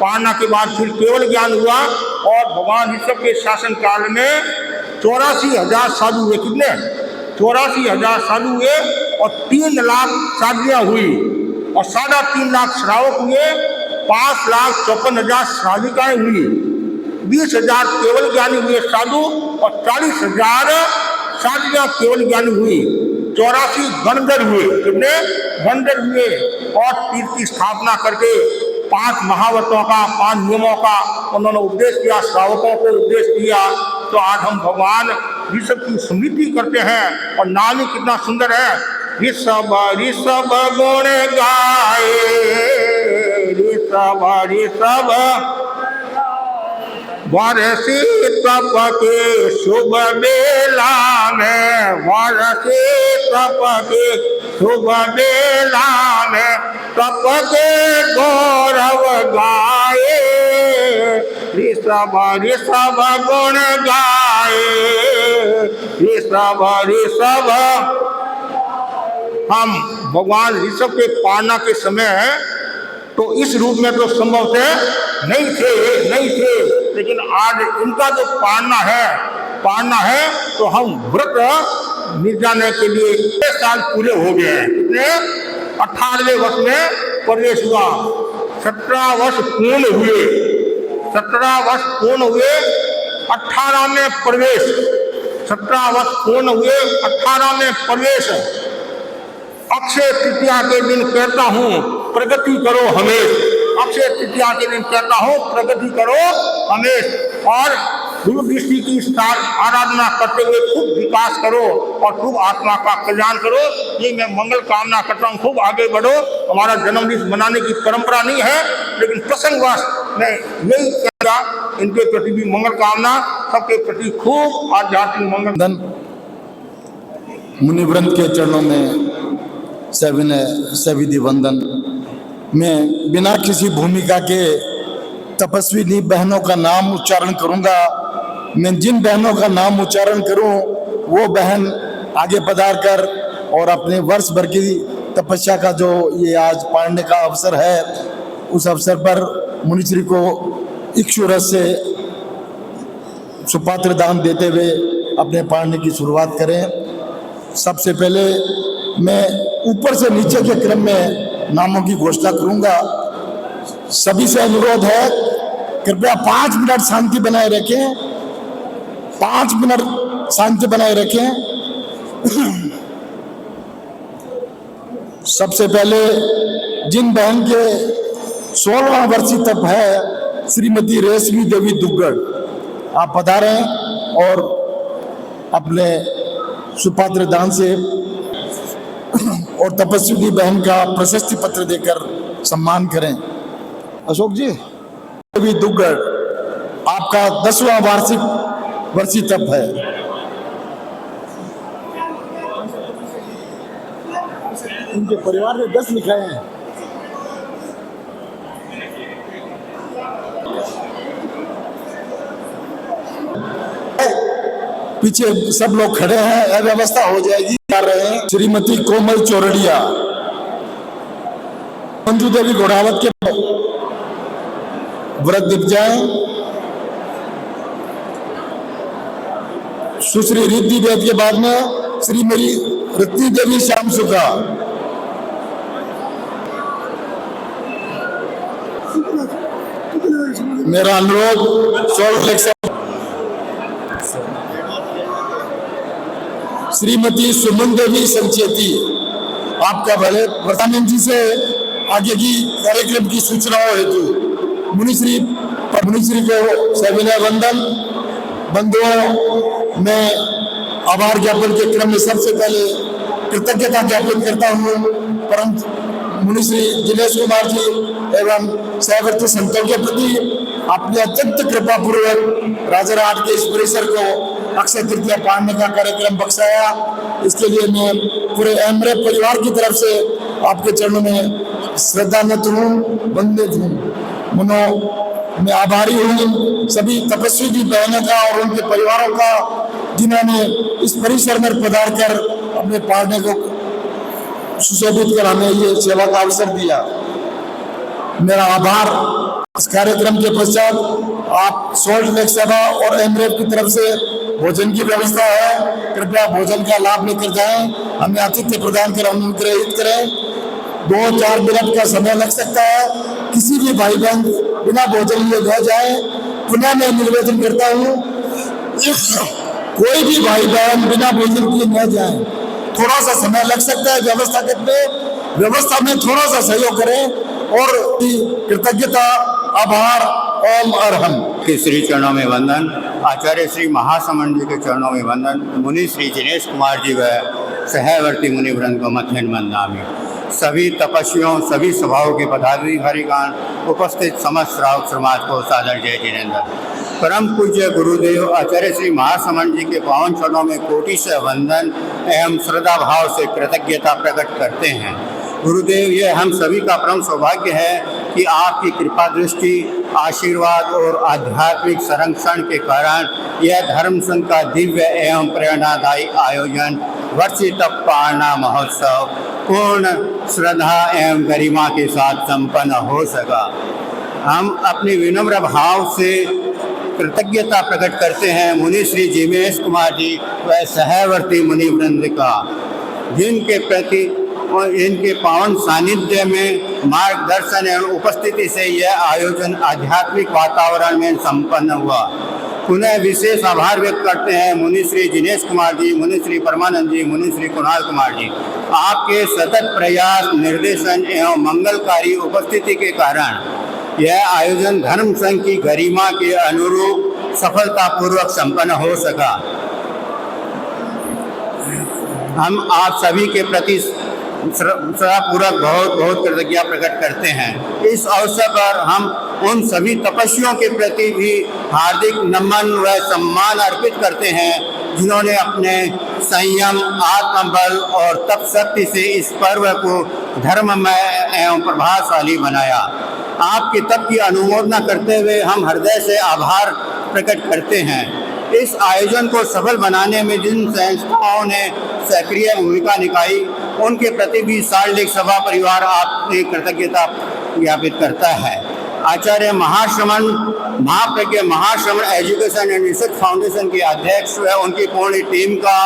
Speaker 17: पारना के बाद फिर केवल ज्ञान हुआ। और भगवान ऋषभ के शासन काल में 84,000 साधु हुए। कितने? 84,000 साधु हुए। और 3 लाख शादियाँ हुई, और 3.5 लाख श्रावक हुए, 5,54,000 श्राविकाएँ हुई, 20,000 केवल ज्ञानी हुए साधु, और 40,000 साधियाँ केवल ज्ञानी हुई। 84 गणधर हुए। कितने गणधर हुए? और तीर्थ की स्थापना करके 5 महाव्रतों का, 5 नियमों का उन्होंने उपदेश किया, श्रावकों को उपदेश दिया। तो आज हम भगवान ऋषभ की स्मृति करते हैं। और नाम ही कितना सुंदर है, ऋषभ ऋषभ गुण गाए, ऋषभ ऋषभ वर्षी तप के शुभ बेला में, वर्षी तप के शुभ बेला में, तप के गौरव गाए, ऋषभ ऋषभ गुण गाए, ऋषभ ऋषभ। हम भगवान ऋषभ के पालना के समय तो इस रूप में तो संभव थे नहीं थे, लेकिन आज इनका जो पालना है तो हम व्रत मिल जाने के लिए 6 साल पूरे हो गए हैं। कितने? 18वें वर्ष में प्रवेश हुआ, 17 वर्ष पूर्ण हुए, 17 वर्ष पूर्ण हुए, 18 में प्रवेश, 17 वर्ष पूर्ण हुए, 18 में प्रवेश। अक्षय तृतीया के दिन कहता हूँ प्रगति करो हमेश, अक्षय तृतीया के दिन कहता हूँ प्रगति करो हमेश। और दूरदृष्टि की आराधना करते हुए खूब विकास करो और खूब आत्मा का कल्याण करो। ये मैं मंगल कामना करता हूँ, खूब आगे बढ़ो। हमारा जन्मदिन मनाने की परंपरा नहीं है, लेकिन प्रसंगवश मैं यही कहूँगा, इनके प्रति भी मंगल कामना, सबके प्रति खूब आध्यात्मिक मंगल।
Speaker 18: मुनिवृंद के चरणों में सविधि वंदन। मैं बिना किसी भूमिका के तपस्विनी बहनों का नाम उच्चारण करूंगा। मैं जिन बहनों का नाम उच्चारण करूं वो बहन आगे पधार कर और अपने वर्ष भर की तपस्या का जो ये आज पढ़ने का अवसर है, उस अवसर पर मुनिश्री को इक्षुरस से सुपात्र दान देते हुए अपने पढ़ने की शुरुआत करें। सबसे पहले मैं ऊपर से नीचे के क्रम में नामों की घोषणा करूंगा। सभी से अनुरोध है, कृपया 5 मिनट शांति बनाए रखें, 5 मिनट शांति बनाए रखें। सबसे पहले जिन बहन के 16वां वर्षी तप है, श्रीमती रेशमी देवी दुग्गड़, आप पधारें और अपने सुपात्र दान से और तपस्विनी बहन का प्रशस्ति पत्र देकर सम्मान करें। अशोक जी, देवी दुग्गड़, आपका 10वां वर्षी तप है। उनके परिवार ने 10 लिखाए हैं। पीछे सब लोग खड़े हैं, अव्यवस्था हो जाएगी। कर रहे हैं श्रीमती कोमल चौरड़िया, मंजू देवी घोड़ावत के व्रत दिख जाए। सुश्री रिद्धि वेद के बाद में श्री मेरी रत्नी देवी श्याम सुखा। मेरा अनुरोध श्रीमती सुमन देवी संचेती, आपका भले प्रधानमंत्री जी से आगे की कार्यक्रम की सूचनाओं हेतु मुनिश्री को सविनय वंदन। बंधुओं, मैं आभार ज्ञापन के क्रम में सबसे पहले कृतज्ञता ज्ञापन करता हूँ परम मुनिश्री जिनेश कुमार जी एवं सहवर्ती संतों के प्रति। अपने अत्यंत कृपा पूर्वक राजराट के इस परिसर को अक्षय तृतीया पाड़ने का कार्यक्रम बख्शाया, इसके लिए मैं पूरे एमरे परिवार की तरफ से आपके चरणों में श्रद्धान्वित हूँ, वंदित हूँ। मैं आभारी हूँ सभी तपस्वी की बहनों का और उनके परिवारों का, जिन्होंने इस परिसर में पधार कर अपने पाड़ने को सुशोभित कर हमें ये सेवा का अवसर दिया। मेरा आभार। इस कार्यक्रम के पश्चात आप सॉल्ट लेक सभा और एमरेफ की तरफ से भोजन की व्यवस्था है, कृपया भोजन का लाभ लेकर जाएं। हमें आतिथ्य प्रदान कर अनुग्रहित करें। 2-4 मिनट का समय लग सकता है, किसी भी भाई बहन बिना भोजन लिए न जाए। पुनः मैं निवेदन करता हूँ, कोई भी भाई बहन बिना भोजन किए न जाए। थोड़ा सा समय लग सकता है व्यवस्था में थोड़ा सा सहयोग करें। और कृतज्ञता, आभार, ओम अरहम।
Speaker 17: के श्री चरणों में वंदन। आचार्य श्री महासमंद जी के चरणों में वंदन। मुनि श्री जिनेश कुमार जी व सहवर्ती मुनिवृंद को मथेन वंदामि। सभी तपस्वियों, सभी सभाओं के पदाधिकारीगण, उपस्थित समस्त श्रावक समाज को सादर जय जिनेन्द्र। परम पूज्य गुरुदेव आचार्य श्री महासमंद जी के पावन चरणों में कोटि से वंदन एवं श्रद्धा भाव से कृतज्ञता प्रकट करते हैं। गुरुदेव, यह हम सभी का परम सौभाग्य है कि आपकी कृपा दृष्टि, आशीर्वाद और आध्यात्मिक संरक्षण के कारण यह धर्म संघ का दिव्य एवं प्रेरणादायी आयोजन वर्षित पारणा महोत्सव पूर्ण श्रद्धा एवं गरिमा के साथ संपन्न हो सका। हम अपने विनम्र भाव से कृतज्ञता प्रकट करते हैं मुनि श्री जिनेश कुमार जी व सहवर्ती मुनिवृंद का, जिनके प्रति और इनके पावन सानिध्य में मार्गदर्शन एवं उपस्थिति से यह आयोजन आध्यात्मिक वातावरण में संपन्न हुआ। पुनः विशेष आभार व्यक्त करते हैं मुनि श्री जिनेश कुमार जी, मुनि श्री परमानंद जी, मुनि श्री कुणाल कुमार जी। आपके सतत प्रयास, निर्देशन एवं मंगलकारी उपस्थिति के कारण यह आयोजन धर्म संघ की गरिमा के अनुरूप सफलतापूर्वक संपन्न हो सका। हम आप सभी के प्रति श्रद्धापूर्वक बहुत बहुत कृतज्ञता प्रकट करते हैं। इस अवसर पर हम उन सभी तपस्वियों के प्रति भी हार्दिक नमन व सम्मान अर्पित करते हैं, जिन्होंने अपने संयम, आत्मबल और तप शक्ति से इस पर्व को धर्ममय एवं प्रभावशाली बनाया। आपके तप की अनुमोदना करते हुए हम हृदय से आभार प्रकट करते हैं। इस आयोजन को सफल बनाने में जिन संस्थाओं ने सक्रिय भूमिका निभाई, उनके प्रति भी सॉल्ट लेक सभा परिवार आपकी कृतज्ञता ज्ञापित करता है। Acharya Mahashraman Mahapragya Mahashraman education and research foundation के अध्यक्ष व उनकी पूर्ण टीम का,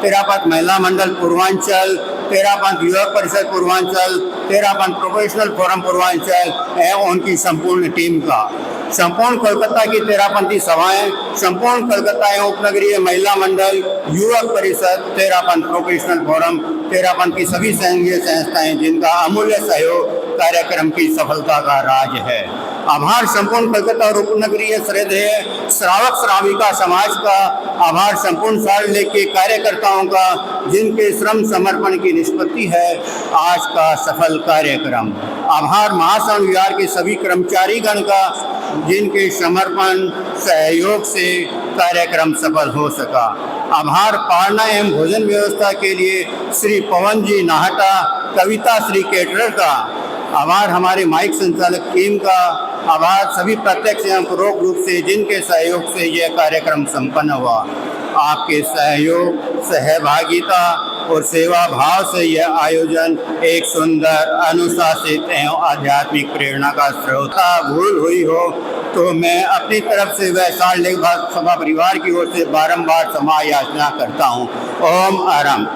Speaker 17: तेरापंथ महिला मंडल पूर्वांचल, तेरापंथ युवक परिषद पूर्वांचल, तेरापंथ प्रोफेशनल फोरम पूर्वांचल एवं उनकी संपूर्ण टीम का, संपूर्ण कोलकाता की तेरापंथी सभाएं, संपूर्ण कोलकाता एवं उपनगरीय महिला मंडल, युवक परिषद, तेरापंथ प्रोफेशनल फोरम, तेरापंथ की सभी संघीय संस्थाएं, जिनका अमूल्य सहयोग कार्यक्रम की सफलता का राज है। आभार संपूर्ण कोलकाता और उपनगरीय श्रद्धेय श्रावक श्राविका समाज का, आभार संपूर्ण सॉल्ट लेक के कार्यकर्ताओं का, जिनके श्रम समर्पण की निष्पत्ति है आज का सफल कार्यक्रम। आभार महासंघ विहार के सभी कर्मचारीगण का, जिनके समर्पण सहयोग से कार्यक्रम सफल हो सका। आभार पारणा एवं भोजन व्यवस्था के लिए श्री पवन जी नाहटा, कविता श्री केटरर का, आभार हमारे माइक संचालक टीम का, आभार सभी प्रत्यक्ष एवं परोक्ष रूप से जिनके सहयोग से यह कार्यक्रम संपन्न हुआ।
Speaker 19: आपके सहयोग, सहभागिता और सेवा भाव से यह आयोजन एक सुंदर, अनुशासित एवं आध्यात्मिक प्रेरणा का स्रोत। भूल हुई हो तो मैं अपनी तरफ से वैशाल लेख सभा परिवार की ओर से बारंबार क्षमा याचना करता हूँ। ओम आराम।